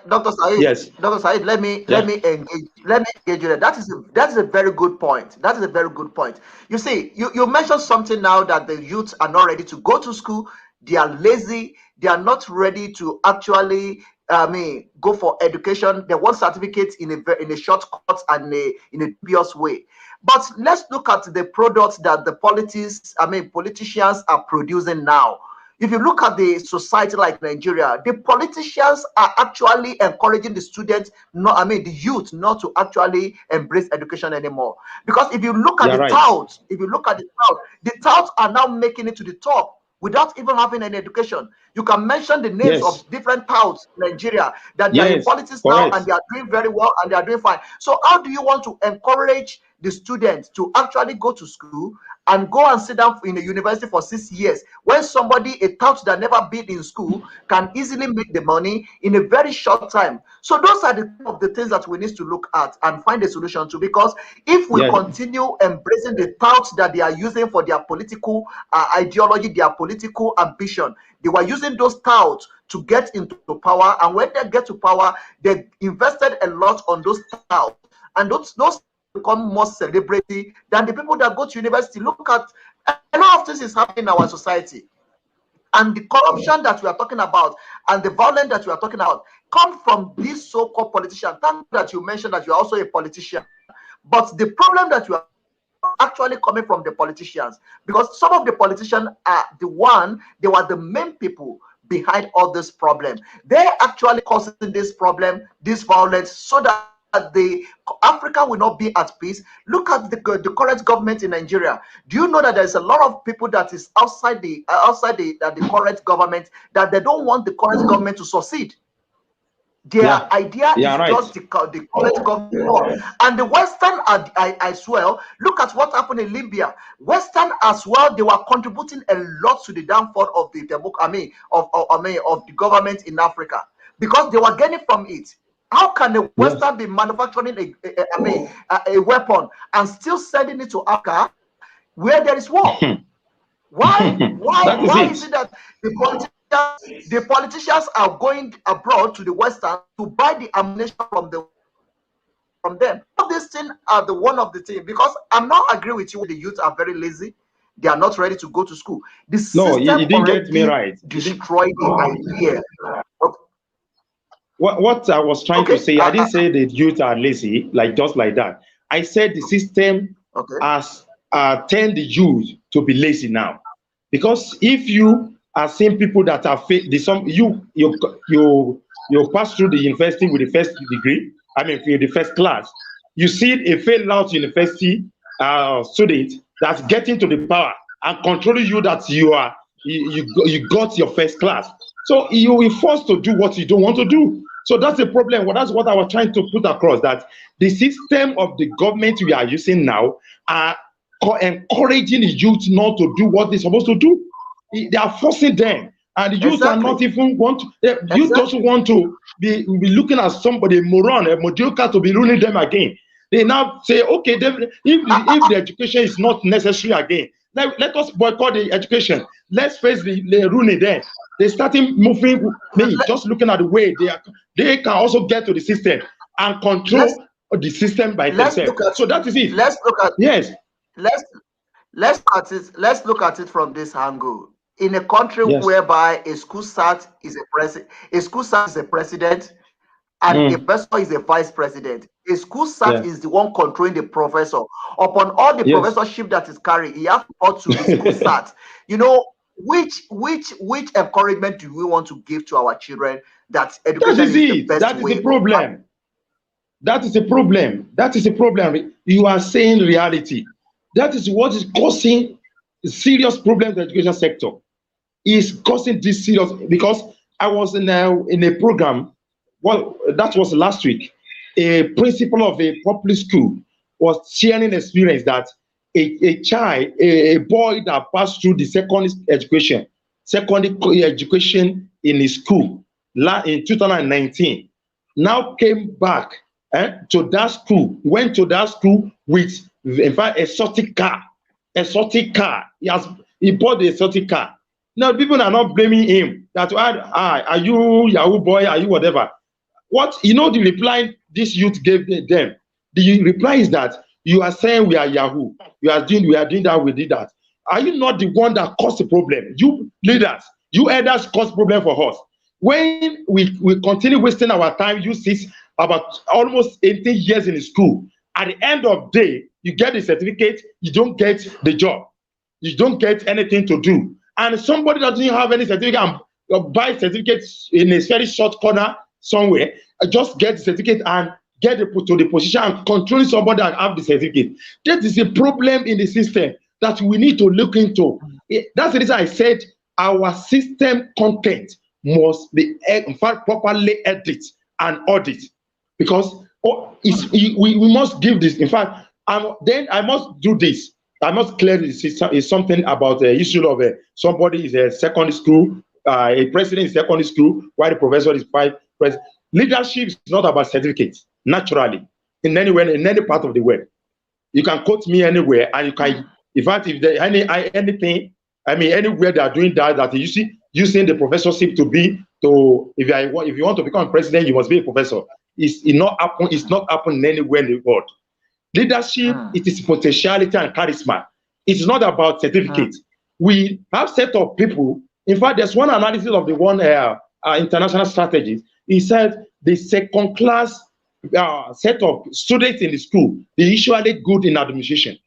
Dr. Saheed, yes. Dr. Saheed, let me engage you there. That is a very good point. That is a very good point. You see, you mentioned something now that the youth are not ready to go to school. They are lazy. They are not ready to actually go for education. They want certificates in a shortcut and in a dubious way. But let's look at the products that the politicians are producing now. If you look at the society like Nigeria, the politicians are actually encouraging the students, the youth, not to actually embrace education anymore. Because if you look at the touts, the touts are now making it to the top without even having any education. You can mention the names of different touts in Nigeria that they are in politics now, and they are doing very well and they are doing fine. So how do you want to encourage the students to actually go to school and go and sit down in a university for 6 years when somebody, a tout that never been in school, can easily make the money in a very short time? So those are the things that we need to look at and find a solution to, because if we continue embracing the touts that they are using for their political ideology, their political ambition, they were using those touts to get into power, and when they get to power, they invested a lot on those touts, and those become more celebrity than the people that go to university. Look at a lot of things is happening in our society. And the corruption that we are talking about and the violence that we are talking about come from these so-called politicians. Thank that you mentioned that you are also a politician. But the problem that you are actually coming from the politicians, because some of the politicians are they were the main people behind all this problem. They're actually causing this problem, this violence, so that the Africa will not be at peace. Look at the current government in Nigeria. Do you know that there's a lot of people that is outside the current government, that they don't want the current government to succeed? Their idea is just the current government. And the Western as well. Look at what happened in Libya. Western as well, they were contributing a lot to the downfall of the of the government in Africa, because they were getting from it. How can the Western be manufacturing a weapon and still sending it to Africa where there is war? Why is it that the politicians are going abroad to the Western to buy the ammunition from them? All these things are one of the things, because I'm not agree with you. The youth are very lazy. They are not ready to go to school. The system you didn't get me right. Destroy the idea. What I was trying to say, I didn't say the youth are lazy, like just like that. I said the system has turned the youth to be lazy now. Because if you are seeing people that are you pass through the university with the first degree, with the first class, you see a failed out university student that's getting to the power and controlling you, that you got your first class. So you will be forced to do what you don't want to do. So that's the problem. Well, that's what I was trying to put across, that the system of the government we are using now are encouraging the youth not to do what they're supposed to do. They are forcing them, and the youth are not even want to. Youth also want to be looking at somebody, a moron, a mediocre, to be ruling them again. They now say, okay, if the education is not necessary again, let us boycott the education. Let's face the ruling there. They starting moving. Just looking at the way they can also get to the system and control the system by themselves. So that is it. Let's look at Let's look at it from this angle. In a country whereby a school sat is a president, and a professor is a vice president. A school sat is the one controlling the professor. Upon all the professorship that is carried, he has to report to the school sat. You know, which encouragement do we want to give to our children that education is the best way? That is the problem. That is the problem. That is the problem. You are saying reality. That is what is causing serious problems in the education sector. Is causing this serious, because I was in a program, well, that was last week. A principal of a public school was sharing experience that a boy that passed through the secondary education in his school in 2019 now came back to that school, went to that school with, in fact, exotic car. He bought the exotic car. Now people are not blaming him that are you Yahoo boy, are you whatever. What the reply this youth gave them? The reply is that you are saying we are Yahoo. We are doing that, we did that. Are you not the one that caused the problem? You leaders, you elders caused problem for us. When we continue wasting our time, you see about almost 18 years in school. At the end of the day, you get the certificate, you don't get the job. You don't get anything to do. And somebody that doesn't have any certificate and buy certificates in a very short corner somewhere, just get the certificate and get to the position and control somebody that have the certificate. That is a problem in the system that we need to look into. That's the reason I said our system content must be in fact properly edited and audited, because we must give this. In fact, then I must do this. I must clear this is something about the issue of somebody is a secondary school, a president is secondary school, while the professor is vice president. Leadership is not about certificates, naturally, in any part of the world. You can quote me anywhere, and you can, in fact, if there anything, anywhere they are doing that you see, using the professorship if you want to become president, you must be a professor. It's not happening anywhere in the world. Leadership, it is potentiality and charisma. It's not about certificates. We have set of people In fact, there's one analysis of the one international strategy. He said the second class set of students in the school, they usually good in administration.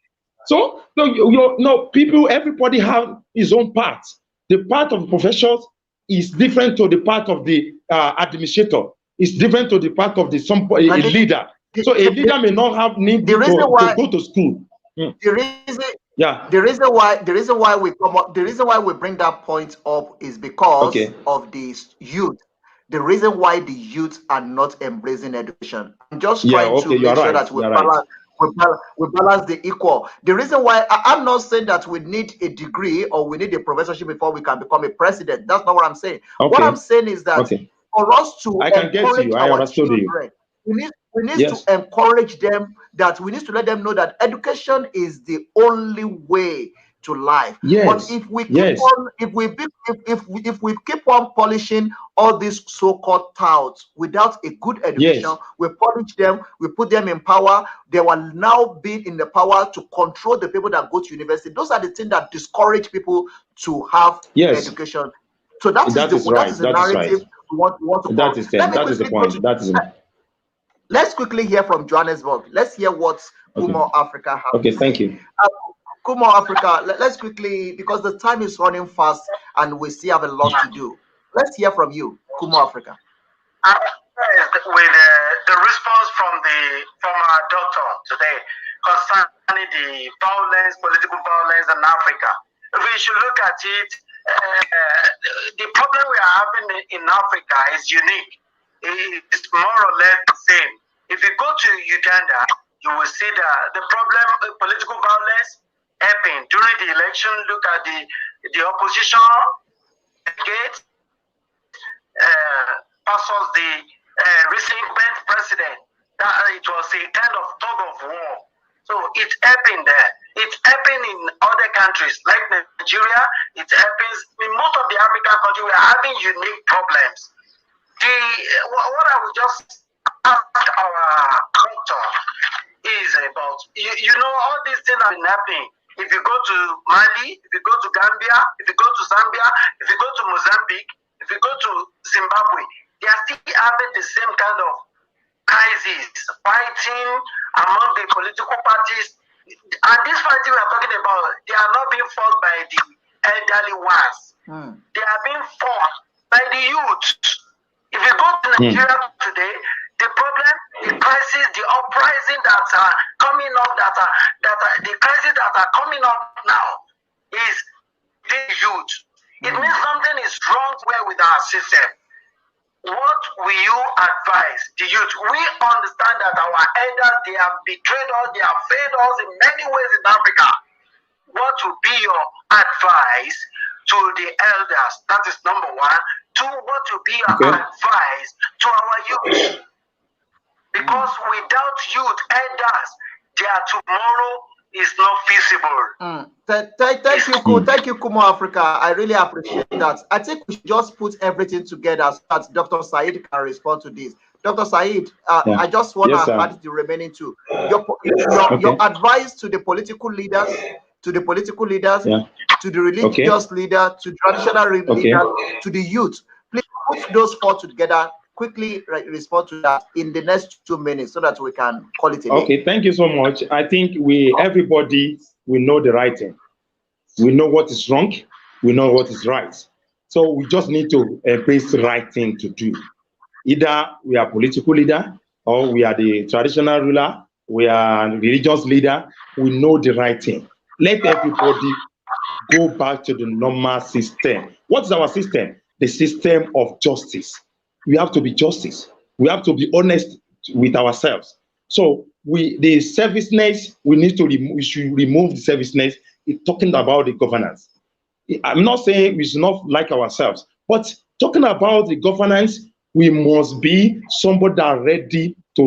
So no, people, everybody have his own part. The part of the professors is different to the part of the administrator. It's different to the part of the a leader. So a leader may not have need to go to school. The reason why we come up, the reason why we bring that point up is because of the youth. The reason why the youth are not embracing education. I'm just trying to make sure that we balance the equal. The reason why I'm not saying that we need a degree or we need a professorship before we can become a president. That's not what I'm saying. What I'm saying is that for us to encourage our children, we need to encourage them, that we need to let them know that education is the only way to life. But if we keep on, if we keep on polishing all these so-called touts without a good education, we polish them, we put them in power. They will now be in the power to control the people that go to university. Those are the things that discourage people to have education. So that is the narrative we want to follow. That is the point. Let's quickly hear from Johannesburg. Let's hear what Kumo Africa has. Okay, thank you. Kumo Africa, let's quickly, because the time is running fast and we still have a lot to do. Let's hear from you, Kumo Africa. I'm impressed with the response from our doctor today concerning the violence, political violence in Africa. If we should look at it, the problem we are having in Africa is unique. It's more or less the same. If you go to Uganda, you will see that the problem, political violence, happened during the election. Look at the opposition gate versus the recent president. That it was a kind of tug of war. So it happened there. It happened in other countries like Nigeria. It happens in most of the African countries. We are having unique problems. What I would just ask our doctor is about, you know, all these things have been happening. If you go to Mali, if you go to Gambia, if you go to Zambia, if you go to Mozambique, if you go to Zimbabwe, they are still having the same kind of crisis, fighting among the political parties. And this fighting we are talking about, they are not being fought by the elderly ones. They are being fought by the youth. If you go to Nigeria today, the problem, the crisis, the uprising that are coming up, the crisis that are coming up now is the youth. It means something is wrong with our system. What will you advise the youth? We understand that our elders, they have betrayed us, they have failed us in many ways in Africa. What would be your advice to the elders? That is number one. Two, what would be your advice to our youth? Because without youth, elders, their tomorrow is not feasible. Thank you, Kumo Africa. I really appreciate that. I think we should just put everything together so that Dr. Saheed can respond to this. Dr. Saheed, I just want to add the remaining two. Your advice to the political leaders, to the religious leader, to traditional leader, to the youth. Please put those four together. Quickly respond to that in the next 2 minutes so that we can call it a day. Okay, thank you so much. I think everybody will know the right thing. We know what is wrong. We know what is right. So we just need to embrace the right thing to do. Either we are political leader or we are the traditional ruler, we are religious leader. We know the right thing. Let everybody go back to the normal system. What is our system? The system of justice. We have to be justice. We have to be honest with ourselves. So the serviceness, we should remove the serviceness. It's talking about the governance. I'm not saying we should not like ourselves, but talking about the governance, we must be somebody that are ready to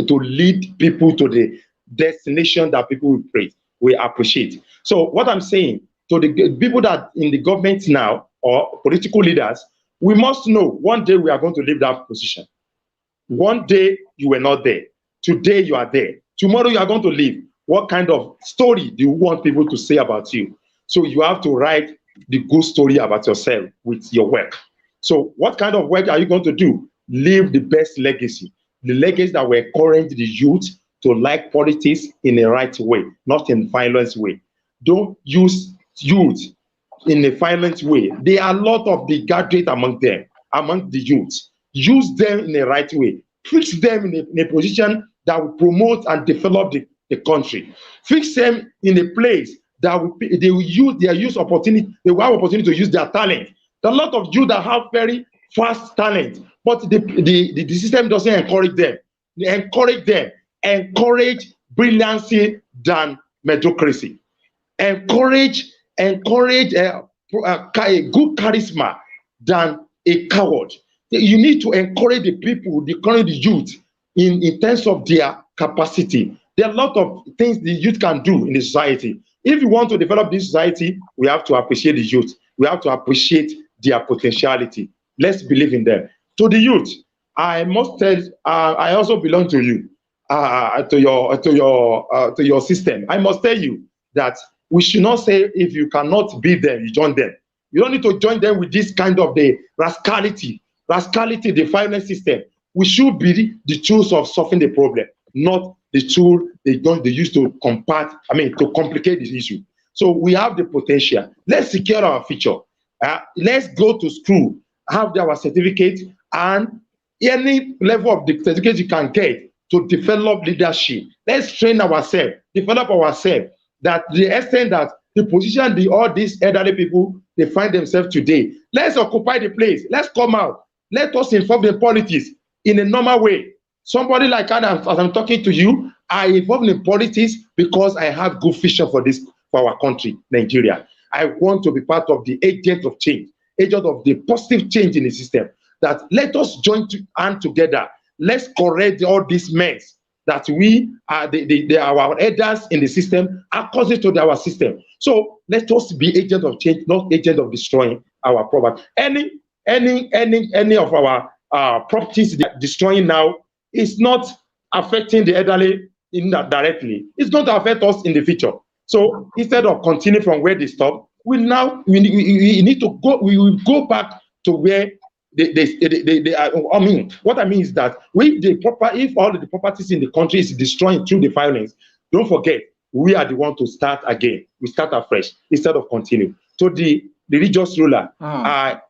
lead people to the destination that people will praise. We appreciate. So what I'm saying to the people that in the government now or political leaders, we must know one day we are going to leave that position. One day you were not there. Today you are there. Tomorrow you are going to leave. What kind of story do you want people to say about you? So you have to write the good story about yourself with your work. So what kind of work are you going to do? Leave the best legacy, the legacy that will encourage the youth to like politics in a right way, not in violent way. Don't use youth in a violent way. There are a lot of the graduates among them, among the youth. Use them in a right way. Fix them in a position that will promote and develop the country. Fix them in a place that they will use their opportunity. They will have opportunity to use their talent. There are a lot of youth that have very fast talent, but the system doesn't encourage them. Encourage brilliancy than mediocrity. Encourage a good charisma than a coward. You need to encourage the people, encourage the youth in terms of their capacity. There are a lot of things the youth can do in the society. If you want to develop this society, we have to appreciate the youth. We have to appreciate their potentiality. Let's believe in them. To the youth, I must tell, I also belong to you, to your system. I must tell you that we should not say if you cannot beat them, you join them. You don't need to join them with this kind of the rascality, the violent system. We should be the tools of solving the problem, not the tool they use to to complicate this issue. So we have the potential. Let's secure our future. Let's go to school, have our certificate, and any level of the certificate you can get to develop leadership. Let's train ourselves, develop ourselves. That the extent that the position all these elderly people they find themselves today, let's occupy the place. Let's come out. Let us inform the politics in a normal way. Somebody like Adam, as I'm talking to you, I involved in politics because I have good vision for our country, Nigeria. I want to be part of the agent of change, agent of the positive change in the system. That let us join hand together. Let's correct all these mess that we are our elders in the system are causing to our system. So let us be agent of change, not agent of destroying our property. Any of our properties that are destroying now is not affecting the elderly directly. It's going to affect us in the future. So instead of continuing from where they stop, we need to go. We will go back to where what I mean is that if all the properties in the country is destroying through the violence, don't forget we are the one to start again. We start afresh instead of continue. So the religious ruler,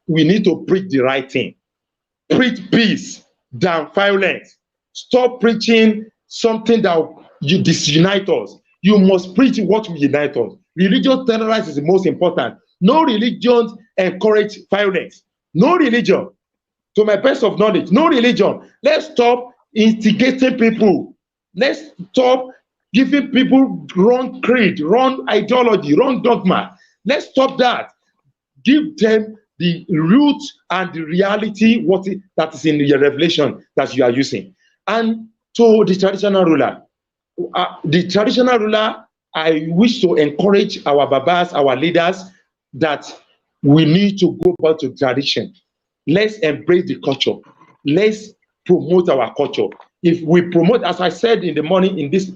we need to preach the right thing. Preach peace than violence. Stop preaching something that you disunite us. You must preach what will unite us. Religious tolerance is the most important. No religion encourage violence. No religion, to my best of knowledge, no religion. Let's stop instigating people. Let's stop giving people wrong creed, wrong ideology, wrong dogma. Let's stop that. Give them the root and the reality that is in your revelation that you are using. And to the traditional ruler, I wish to encourage our babas, our leaders, that we need to go back to tradition. Let's embrace the culture. Let's promote our culture. If we promote, as I said in the morning, in the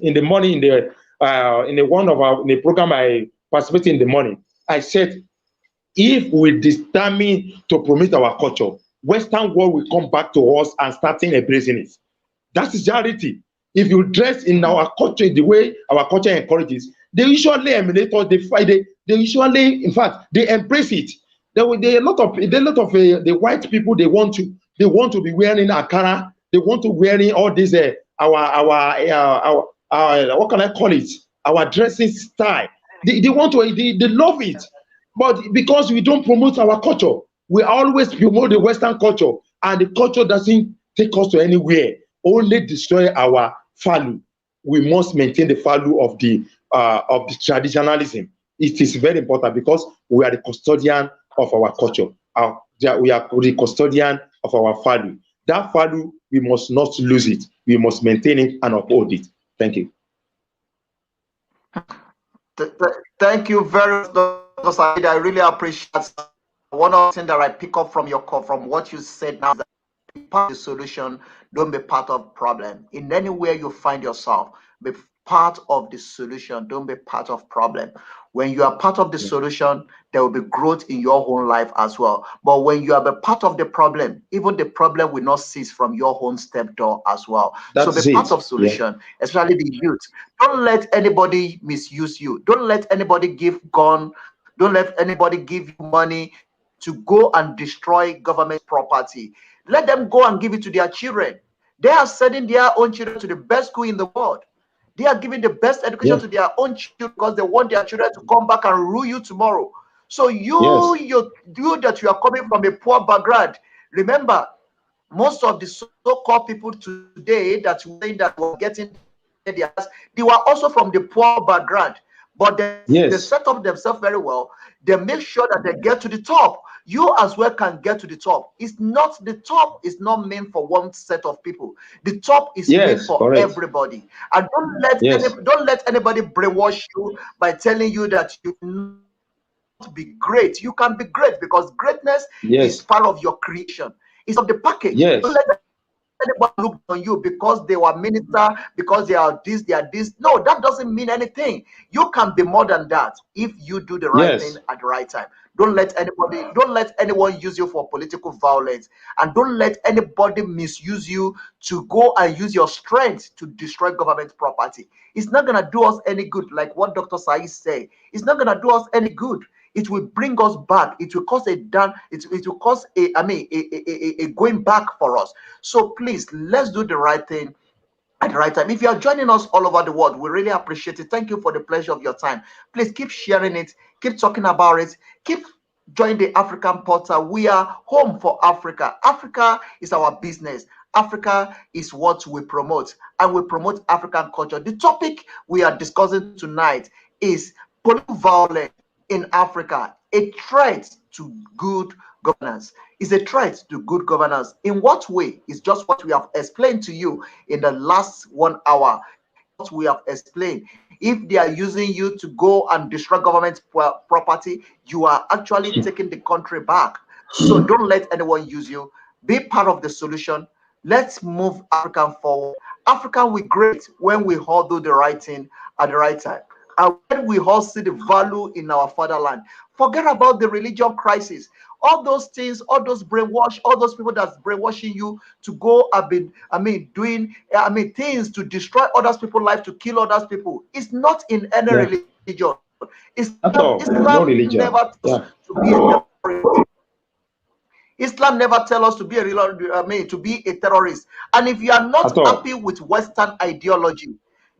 program I participated in the morning, I said, if we determine to promote our culture, Western world will come back to us and starting embracing it. That is reality. If you dress in our culture the way our culture encourages, they usually emulate us. They usually, in fact, they embrace it. There are a lot of the white people. They want to be wearing Akara. They want to wearing all these our what can I call it? Our dressing style. They love it, but because we don't promote our culture, we always promote the Western culture, and the culture doesn't take us to anywhere. Only destroy our value. We must maintain the value of the traditionalism. It is very important because we are the custodian of our culture. We are the custodian of our value. That value, we must not lose it. We must maintain it and uphold it. Thank you. Thank you very much, Dr. Saheed. I really appreciate that. One of the things that I pick up from what you said now is that be part of the solution, don't be part of the problem. In anywhere you find yourself, be part of the solution. Don't be part of problem. When you are part of the solution, there will be growth in your own life as well. But when you are a part of the problem, even the problem will not cease from your own step door as well. So be part of solution, especially the youth. Don't let anybody misuse you. Don't let anybody give gun. Don't let anybody give you money to go and destroy government property. Let them go and give it to their children. They are sending their own children to the best school in the world. They are giving the best education to their own children because they want their children to come back and rule you tomorrow. So you that you are coming from a poor background, remember, most of the so-called people today that were saying that were getting their, they were also from the poor background, but they set up themselves very well. They make sure that they get to the top. You as well can get to the top. It's not the top is not meant for one set of people. The top is meant for everybody. And don't let anybody brainwash you by telling you that you cannot be great. You can be great because greatness is part of your creation. It's of the package. Don't let anybody look on you because they were minister, because they are this, they are this. No, that doesn't mean anything. You can be more than that if you do the right thing at the right time. Don't let anyone use you for political violence, and don't let anybody misuse you to go and use your strength to destroy government property. It's not gonna do us any good, like what Dr. Saheed said. It's not gonna do us any good. It will bring us back. It will cause it will cause a going back for us. So please, let's do the right thing at the right time. If you are joining us all over the world, we really appreciate it. Thank you for the pleasure of your time. Please keep sharing it, keep talking about it, keep joining the African Portal. We are home for Africa. Africa is our business. Africa is what we promote, and we promote African culture. The topic we are discussing tonight is political violence in Africa, a threat to good governance. Is a threat to good governance. In what way? It's just what we have explained to you in the last 1 hour. What we have explained. If they are using you to go and destroy government property, you are actually taking the country back. So don't let anyone use you. Be part of the solution. Let's move Africa forward. Africa will be great when we all do the right thing at the right time. And when we all see the value in our fatherland, forget about the religion crisis. All those things, all those brainwash, all those people that's brainwashing you to go doing things to destroy others people's life, to kill others people. It's not in any religion. Islam never to be a terrorist. Islam never tell us to be a terrorist. And if you are not happy with Western ideology,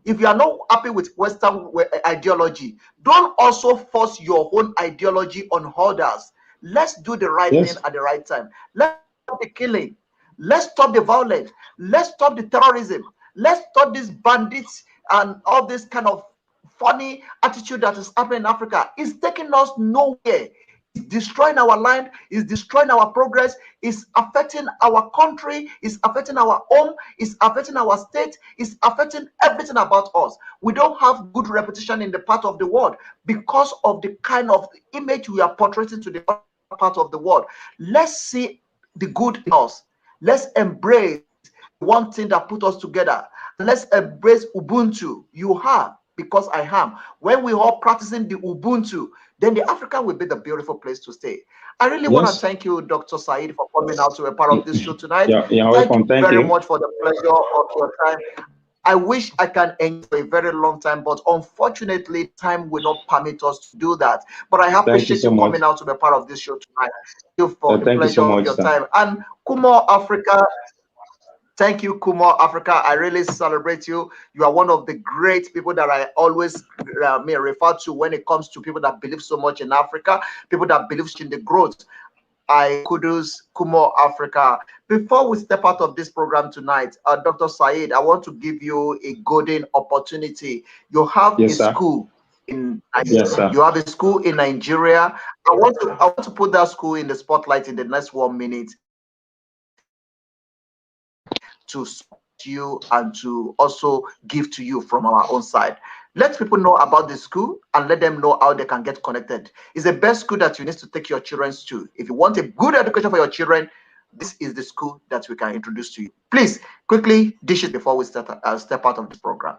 if you are not happy with Western ideology, don't also force your own ideology on others. Let's do the right thing at the right time. Let's stop the killing. Let's stop the violence. Let's stop the terrorism. Let's stop these bandits and all this kind of funny attitude that is happening in Africa. It's taking us nowhere. It's destroying our land, it's destroying our progress, it's affecting our country, it's affecting our home, it's affecting our state, it's affecting everything about us. We don't have good reputation in the part of the world because of the kind of image we are portraying to the part of the world. Let's see the good in us. Let's embrace one thing that put us together. Let's embrace Ubuntu. You have because I am. When we are practicing the Ubuntu, then the Africa will be the beautiful place to stay. I really want to thank you, Dr. Saheed, for coming out to a part of this show tonight. Thank you very much for the pleasure of your time. I wish I can enjoy a very long time, but unfortunately, time will not permit us to do that. But I appreciate you coming out to be part of this show tonight. Thank you for the pleasure of your time. And Kumo Africa, thank you, Kumo Africa. I really celebrate you. You are one of the great people that I always refer to when it comes to people that believe so much in Africa, people that believe in the growth. I kudos Kumo Africa. Before we step out of this program tonight, Dr. Saheed, I want to give you a golden opportunity. You have a school in Nigeria. You have a school in Nigeria. I want to put that school in the spotlight in the next 1 minute to support you and to also give to you from our own side. Let people know about the school and let them know how they can get connected. It's the best school that you need to take your children to. If you want a good education for your children, this is the school that we can introduce to you. Please, quickly dish it before we step out of this program.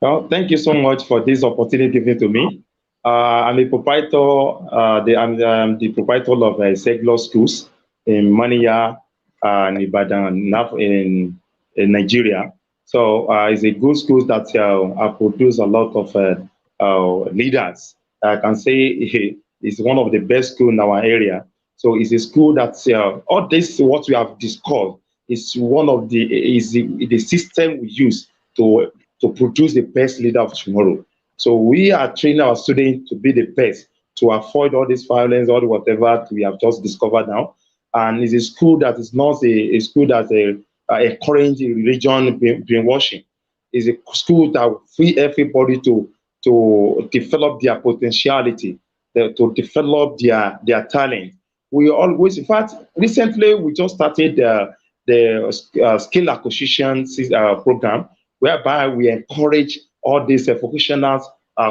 Well, thank you so much for this opportunity given to me. I'm a proprietor. I'm the proprietor of secular schools in Mania and Ibadan, in Nigeria. So it's a good school that I produce a lot of leaders. I can say it's one of the best schools in our area. So it's a school that all this what we have discussed is one of the system we use to produce the best leader of tomorrow. So we are training our students to be the best, to avoid all this violence, all the whatever we have just discovered now. And it's a school that is not a school that encourage religion brainwashing. It's a school that free everybody to develop their potentiality, to develop their talent. We always, in fact, recently we just started the skill acquisition program, whereby we encourage all these vocational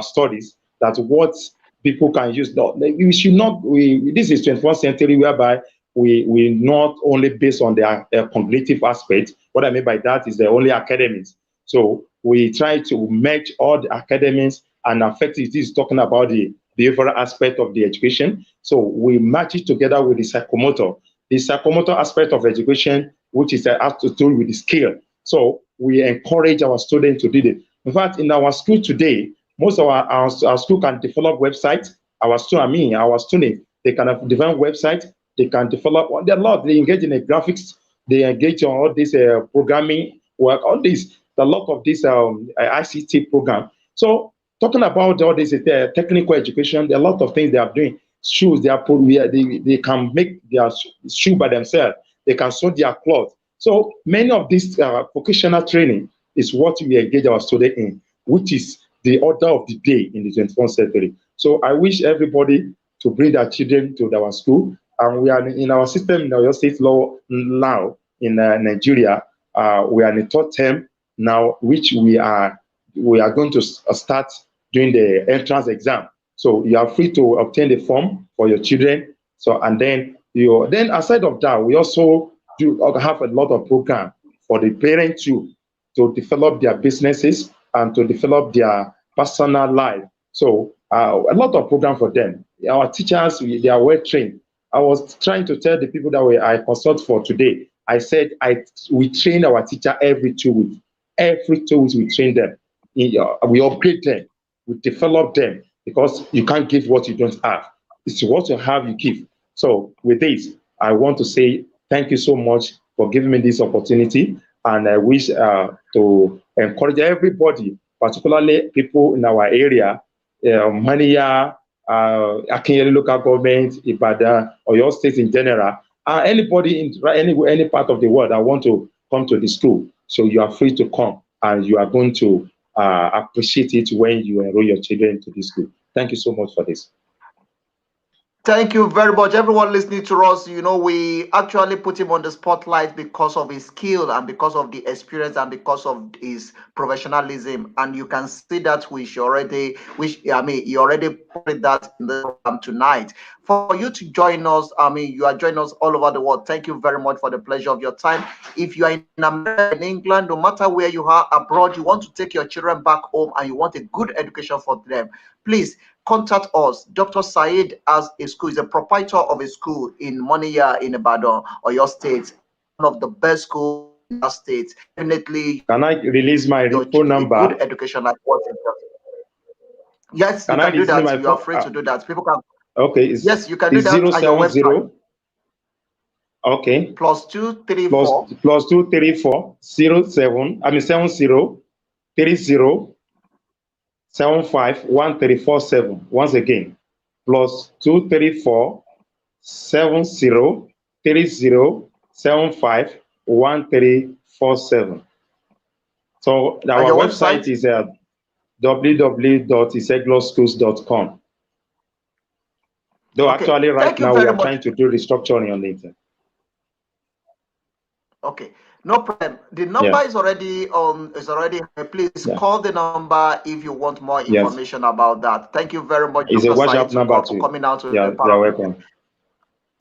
studies that what people can use. No, we should not. This is 21st century, whereby we not only based on their cognitive aspect. What I mean by that is the only academics. So we try to match all the academics and affective. This is talking about the behavioral aspect of the education. So we match it together with the psychomotor. The psychomotor aspect of education, which is has to do with the skill. So we encourage our students to do it. In fact, in our school today, most of our school can develop websites. Our students, they can have develop websites. They can develop. There are a lot. They engage in a graphics. They engage on all this programming work. All this. A lot of this ICT program. So talking about all this technical education, there are a lot of things they are doing. Shoes, they can make their shoe by themselves. They can sew their clothes. So many of these vocational training is what we engage our students in, which is the order of the day in the 21st century. So I wish everybody to bring their children to our school. And we are in our system in our state law now in Nigeria. We are in the third term now, which we are going to start doing the entrance exam. So you are free to obtain the form for your children. So and then aside of that, we also do have a lot of program for the parents to develop their businesses and to develop their personal life. So a lot of program for them. Our teachers, they are well trained. I was trying to tell the people that I consult for today. I said we train our teacher every 2 weeks. Every 2 weeks we train them. We upgrade them. We develop them because you can't give what you don't have. It's what you have you give. So with this, I want to say thank you so much for giving me this opportunity, and I wish to encourage everybody, particularly people in our area, Mania, Akinyele local government, Ibadan, or your state in general, anybody in any part of the world that want to come to the school. So you are free to come, and you are going to appreciate it when you enroll your children into this school. Thank you so much for this. Thank you very much, everyone listening to us. You know, we actually put him on the spotlight because of his skill and because of the experience and because of his professionalism. And you can see that he already put that in the program tonight. For you to join us, you are joining us all over the world. Thank you very much for the pleasure of your time. If you are in America, in England, no matter where you are abroad, you want to take your children back home and you want a good education for them, please contact us. Dr. Saheed has a school, is a proprietor of a school in Moniya in Ibadan or your state, one of the best schools in your state. Definitely. Can I release my phone number? Good education like what it does. Yes, can you can do that. You are free to do that. People can. Okay. Yes, you can do that on your website. Okay. +234. +234 70 30 75 1347. Once again, +234 70 30 75 1347. So our website is www.isegloschools.com. Though okay. Actually right now we are trying to do restructuring on the internet. Okay, no problem. The number is already on. Please call the number if you want more information about that. Thank you very much. It's a WhatsApp number for coming out to the you're welcome.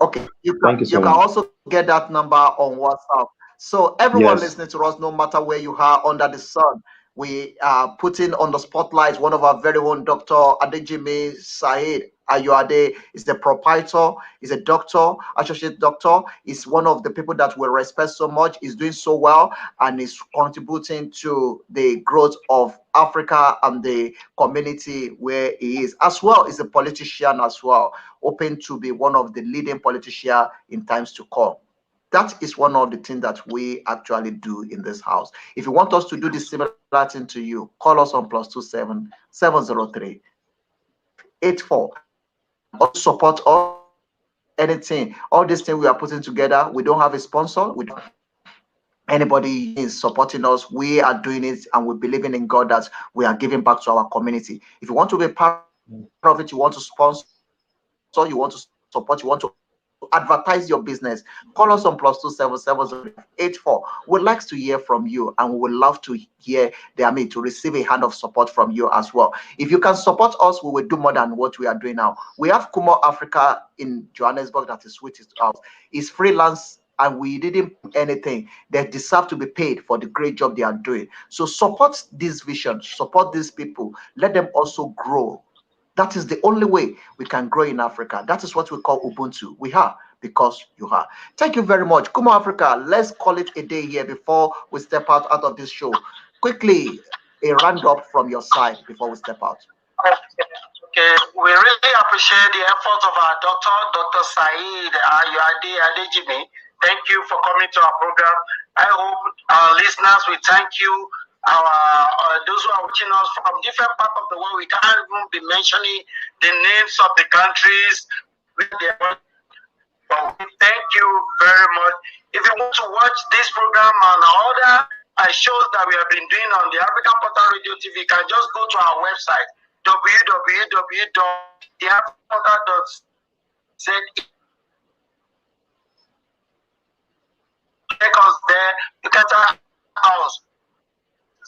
Okay, you can also get that number on WhatsApp. So everyone listening to us, no matter where you are under the sun, We are putting on the spotlight one of our very own Dr. Adejunmi. Saheed Ayoade is the proprietor, is a doctor, associate doctor, is one of the people that we respect so much, is doing so well, and is contributing to the growth of Africa and the community where he is. As well, is a politician as well, hoping to be one of the leading politicians in times to come. That is one of the things that we actually do in this house. If you want us to do the similar thing to you, call us on +27 703 84. Also support us. Anything, all these things we are putting together. We don't have a sponsor. We don't anybody is supporting us. We are doing it, and we're believing in God that we are giving back to our community. If you want to be part of it, you want to sponsor, you want to support, you want to advertise your business, call us on +27 784. We'd like to hear from you, and we would love to hear to receive a hand of support from you as well. If you can support us, we will do more than what we are doing now. We have Kumo Africa in Johannesburg that is with us. It's freelance, and we didn't anything. They deserve to be paid for the great job they are doing. So support this vision, support these people, let them also grow. That is the only way we can grow in Africa. That is what we call Ubuntu. We are because you are. Thank you very much. Kumo Africa, let's call it a day here before we step out of this show. Quickly, a roundup from your side before we step out. Okay, we really appreciate the efforts of our doctor, Dr. Saheed Ayoade Adejunmi. Thank you for coming to our program. I hope our listeners will thank you. Those who are watching us from different parts of the world, we can't even be mentioning the names of the countries. But we thank you very much. If you want to watch this program and other shows that we have been doing on the African Portal Radio TV, you can just go to our website, www.theafricanportal.za. Check us there. You can tell us.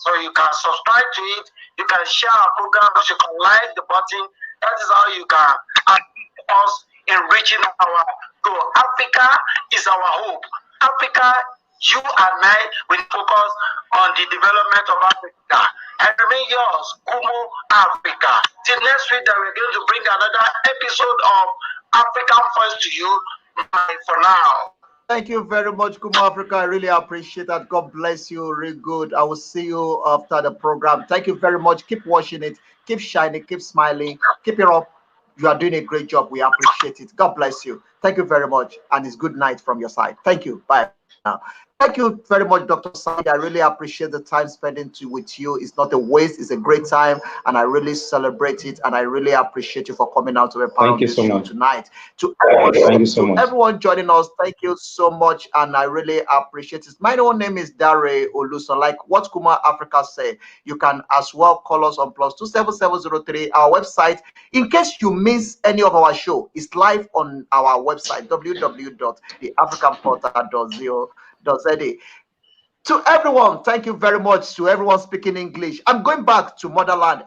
So you can subscribe to it, you can share our programs, you can like the button. That is how you can assist us in reaching our goal. Africa is our hope. Africa, you and I will focus on the development of Africa. And remain yours, Kumo Africa. Till next week that we're going to bring another episode of African Voice to you. For now. Thank you very much, Kumo Africa. I really appreciate that. God bless you. Really good. I will see you after the program. Thank you very much. Keep watching it. Keep shining. Keep smiling. Keep it up. You are doing a great job. We appreciate it. God bless you. Thank you very much. And it's good night from your side. Thank you. Bye now. Thank you very much, Dr. Saheed. I really appreciate the time spent with you. It's not a waste. It's a great time, and I really celebrate it. And I really appreciate you for coming out to be part of this show tonight. To everyone joining us, thank you so much, and I really appreciate it. My own name is Dare Oluson. Like what Kuma Africa said, you can as well call us on +27703. Our website, in case you miss any of our show, it's live on our website www.theafricanportal.za. To everyone, thank you very much. To everyone speaking English, I'm going back to motherland.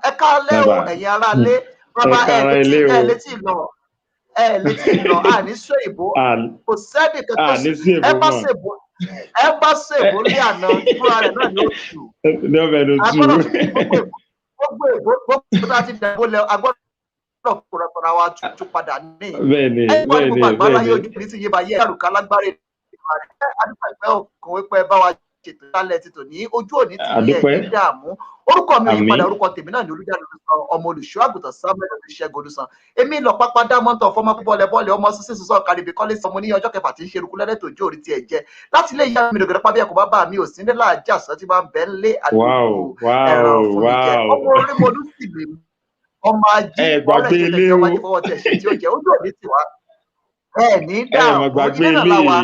orúkọ mi ò yí padà, orúkọ tèmi náà ni Olújáde ọmọ olùṣọ́ àgùntàn Samuel Olúṣẹ́gun Olúsan. Èmi lọ pápá dámọ́ntàn fọmọ bọ́ọ̀lẹ̀ ọmọ sísè sísọ kàríbi kọ́lé sọmọ ní ọjọ́ kẹfà tí ń ṣe erukú lẹ́lẹ́ tó jó orí tiẹ̀ jẹ́ láti ilé ìyá mi lògèrè pábí ẹ̀kọ́ bàbá mi ò sí nílẹ̀ àjàsọ́ tí máa ń bẹ́ ń lé àdúgbò ẹran fún mi jẹ ọmọ orí mo lù sí mi ọmọ ajé ọ̀rẹ́ ìṣẹ̀lẹ̀ ọmọ ajé fọwọ́ tiẹ̀ ṣe tí ó jẹ́ ojú òní tiwa ní dáhùn ilé náà láwa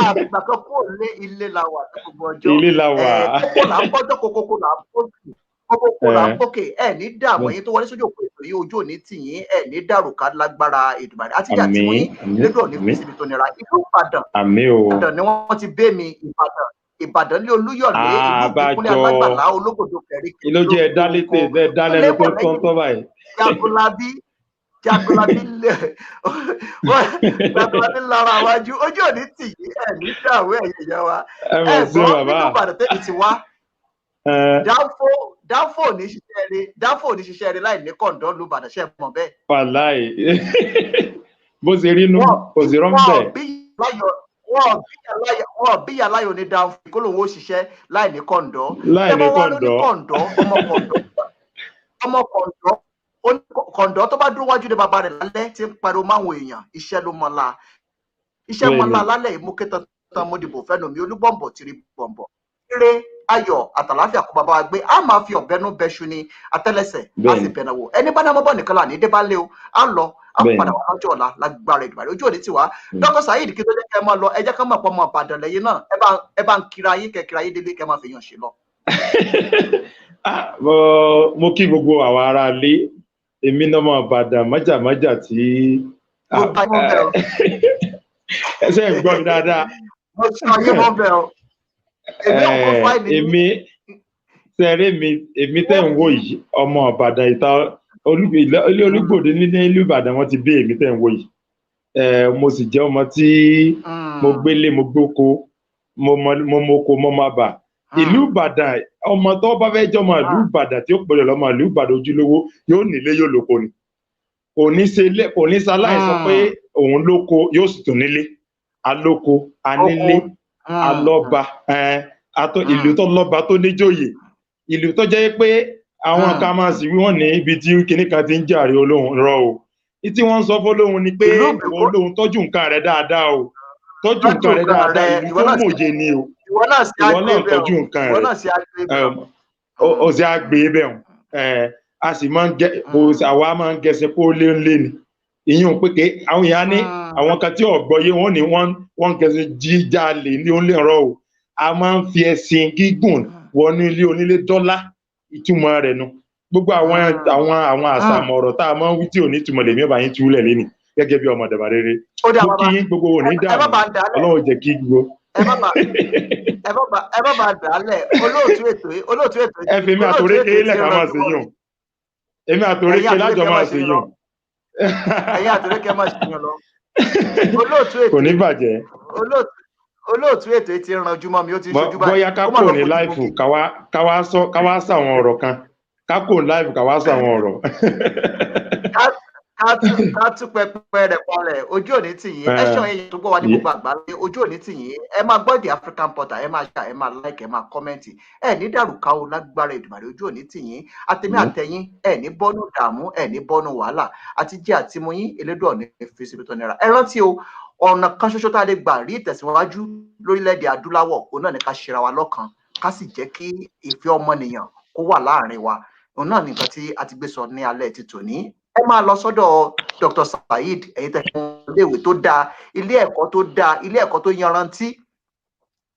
àgbàkan kúrò lé ilé làwà gbogbo ọjọ́ kókó là ń bọ́jọ́ kókó là ń bókè kókó là ń bókè ní dààmú ẹ̀yin tó wọlé sójú òpó ètò yìí ojú òní tìyín ní dàrúkà lágbára Èdùmàrè àtijọ́ àti wọ́n yín lẹ́dọ̀ ní fi síbi tó nira ìlú Ìbàdàn ni wọ́n ti bẹ́ mi Ìbàdàn lé Olúyọ̀lé ìlú ìpínlẹ̀ alágbàlá olókòdó kẹrí ìlójú ẹ̀ dálẹ́tẹ̀ dálẹ́nu tó tọ́ báyìí. Yagunlabi Jagunlabi lára wájú ojú òní tì yí ẹ̀ ní dàwé ẹ̀yìn ìyá wa ẹ̀ gbọ́ nínú Ìbàdàn tẹ́bi ti wá dáfò ní ṣiṣẹ́ rẹ̀ láì ní kọ̀ǹdọ́ ló Ìbàdàn ṣe mọ̀ bẹ́ẹ̀. Wàláì bó ṣe rí inú kò sí rán bẹ́ẹ̀. Wọ́n bí aláyọ̀ ní dáfò kó lòun ó ṣiṣẹ́ láì ní kọ̀ǹdọ́. Láì ní kọ̀ǹdọ́. Ọmọ kọ̀ǹdọ́ tó bá dúró wájú ní bàbá rẹ̀ lálẹ́ tí ń pariwo máwọn èèyàn iṣẹ́ ló mọ́la. Iṣẹ́ mọ́la lálẹ́ ìmúkẹ́tọ̀ tán mo dìbò fẹ́nu mi olúbọ̀m̀bọ̀ tìrí bọ̀m̀bọ̀. Ire ayọ̀ àtàláfíà kó bàbá wa gbé a máa fi ọ̀bẹ́nú bẹ́ṣu ní atẹ́lẹsẹ̀ a sì bẹ̀nà wò ẹni bá dámọ́ bọ̀ nìkan là ní débálé o a lọ a padà wà lọ́jọ́ ọ̀la lágbára ìdìbò ojú òní tiwa Dr. Saheed kí tó jẹ́ kẹ́ ẹ máa lọ ẹ jẹ́ ká máa pọ̀ mọ́ Ìbàdàn lẹ́yìn náà ẹ bá ń kira yín kẹ́ kira yín délé kẹ́ máa fi yàn ṣe lọ. Mo kí gbogbo àwọn ará ilé èmi náà mọ Ìbàdàn májàmájà tí ẹsẹ̀ ń gbọ́ mi dáadáa. Mo sọ yín mọ́ bẹ́ẹ̀ o. Èmi tẹ́ ń wò yìí ọmọ Ìbàdàn ìta ilé Olúgbòde nílé ìlú Ìbàdàn wọ́n ti bí èmi tẹ́ ń wò yìí mo sì jẹ́ ọmọ tí mo gbélé mo gbóko mo moko mo má bà ìlú Ìbàdàn ọmọ tó bá fẹ́ jọmọ ìlú Ìbàdàn tí ó pẹ̀lú ọmọ ìlú Ìbàdàn ojúlówó yóò nílé yóò lóko ni kò ní sáláì sọ pé òun lóko yóò sì tún nílé alóko anílé alọ́ba ìlú tó lọ́ba tó níjòyè ìlú tó jẹ́ pé àwọn kan máa sì wí wọ́n ní ibi tí kinní kan ti ń jàre olóhùn rọ o tí wọ́n ń sọ fọlóhùn ni pé olóhùn tọ́jú nǹkan rẹ̀ dáadáa o tọ́jú nǹkan rẹ̀ dáadáa ìlú tó mòye ni o ìwọ náà tọ́jú nǹkan rẹ̀ o sì á gbé bẹ́ẹ̀ a sì máa ń àwa máa ń gẹ̀ẹ́sẹ̀ pé ó lé ń lé ni ìyún pé ké àwọn èèyàn ní àwọn kan tí ọ̀gbọ́yé wọ́n ní wọ́n gẹ̀ẹ́sẹ̀ jíjalè ní ó lè rọ o a máa ń fi ẹṣin gígùn wọnú ilé onílé dọ́là ìtumọ̀ rẹ̀ nu gbogbo àwọn àsàmọ̀ ọ̀rọ̀ tá a máa ń wí tí ò ní túmọ̀ lèmi ọba yín túlẹ̀ lẹ́nì gẹ́gẹ́ bí ọmọ Ìdàbà rere mo kí yín gbogbo òní dààmú Ọlọ́run jẹ́ kí gbogbo. ẹ má bàa dàálẹ̀ olóòtú ètò ẹ fi mi àtòrékè lẹ́ka máa ṣe yùn èmi àtòrékè lájọ máa ṣe yùn. ẹ̀yin àtòrékè máa ṣe yùn lọ olóòtú ètò kò ní bàjẹ́. Olóòtú ètò ti ranjú mọ́ mi ó ti ṣojú báyìí. Bóyá ká kò ní láìfù káwá sàwọn ọ̀rọ̀ kan ká kò ní láìfù káwá sàwọn ọ̀rọ̀. ká tún pẹpẹ rẹ̀ palẹ̀ ojú òní tì yín ẹ̀ṣọ́ ẹ̀yìn tó gbọ́ wá ní gbogbo àgbáyé ojú òní tì yín ẹ máa gbọ́ The African Portal ẹ máa ṣá ẹ máa like ẹ máa kọ́mẹ́ǹtì ẹ ní dàrúkà o lágbára Èdùmàrè ojú òní tì yín àtẹ̀mí àtẹ̀yìn ẹ ní bọ́nú dààmú ẹ ní bọ́nú wàhálà àti jẹ́ àtimú yín elédùn ọ̀nì fi síbi tó nira ẹ rántí o ọ̀nà kan ṣoṣo tá a lè gbà rí ìtẹ̀síwájú lórílẹ̀‐èdè adúláwọ̀ òun náà ni ká ṣera wa lọ́kan ká sì jẹ́ kí ìfẹ́ ọmọnìyàn kó wà láàrin wa òun náà ni nǹkan tí a ti gbé sọ ní alẹ́ ti tòní ẹ máa lọ sọ́dọ̀ Dr. Saheed ẹ̀yin tẹ̀kún iléèwé tó dáa ilé ẹ̀kọ́ tó yanrantí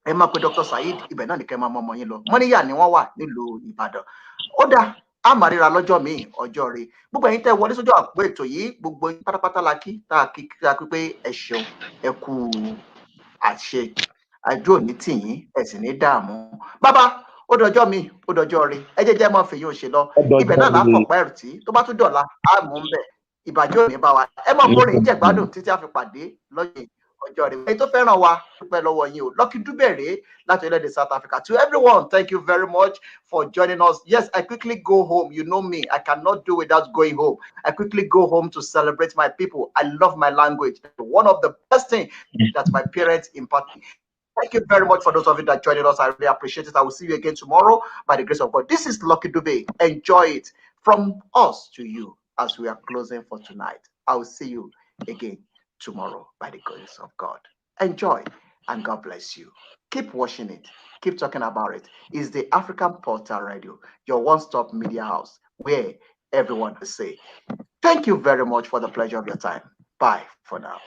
ẹ máa pe Dr. Saheed ibẹ̀ náà nìkan máa mọ ọmọ yín lọ mọ́níyà ni wọ́n wà nílùú Ìbàdàn ó dáa a máa ríra lọ́jọ́ míì ọjọ́ rẹ̀ gbogbo ẹ̀yin tẹ́ wọlé sójú àpò ètò yìí gbogbo pátápátá la kí tá a kí pé ẹ ṣeun ẹ kú àṣẹ àjò òní tì yín ẹ sì ní dààmú bàbá ó dọjọ́ míì ó dọjọ́ rẹ̀ ẹ jẹ́jẹ́ máa fèyí ò ṣe lọ ibẹ̀ náà lápọ̀ pẹ́ẹ́rù tí tó bá tún dọ̀la á mú un bẹ̀ ìbàjẹ́ òní bá wa ẹ máa kórìn jẹ̀gbádùn títí a fi pàdé lọ́yìn ọjọ́ rẹ̀ ẹni tó fẹ́ràn wa dúpẹ́ lọ́wọ́ yín o Lucky Dube rèé láti orílẹ̀-èdè South Africa. To everyone, thank you very much for joining us. Yes, I quickly go home. You know me, I cannot do without going home. I quickly go home to celebrate my people. I love my language. One of the best things that my parents imparted. Thank you very much for those of you that joined us. I really appreciate it. I will see you again tomorrow by the grace of God. This is Lucky Dube. Enjoy it from us to you as we are closing for tonight. I will see you again tomorrow by the grace of God. Enjoy and God bless you. Keep watching it. Keep talking about it. It's the African Portal Radio, your one-stop media house where everyone will say, thank you very much for the pleasure of your time. Bye for now.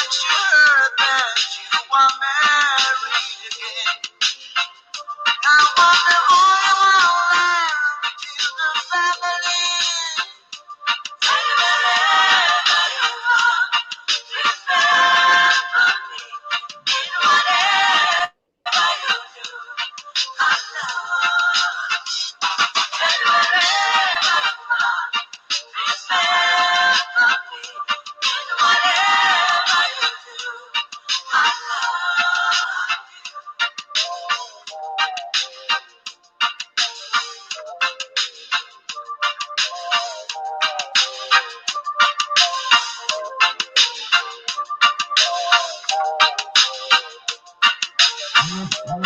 you heard that you are married again. I wonder all around to the family. And wherever you are, remember me. In whatever you do, I love you. And wherever you are, remember me. In whatever you do, I love you.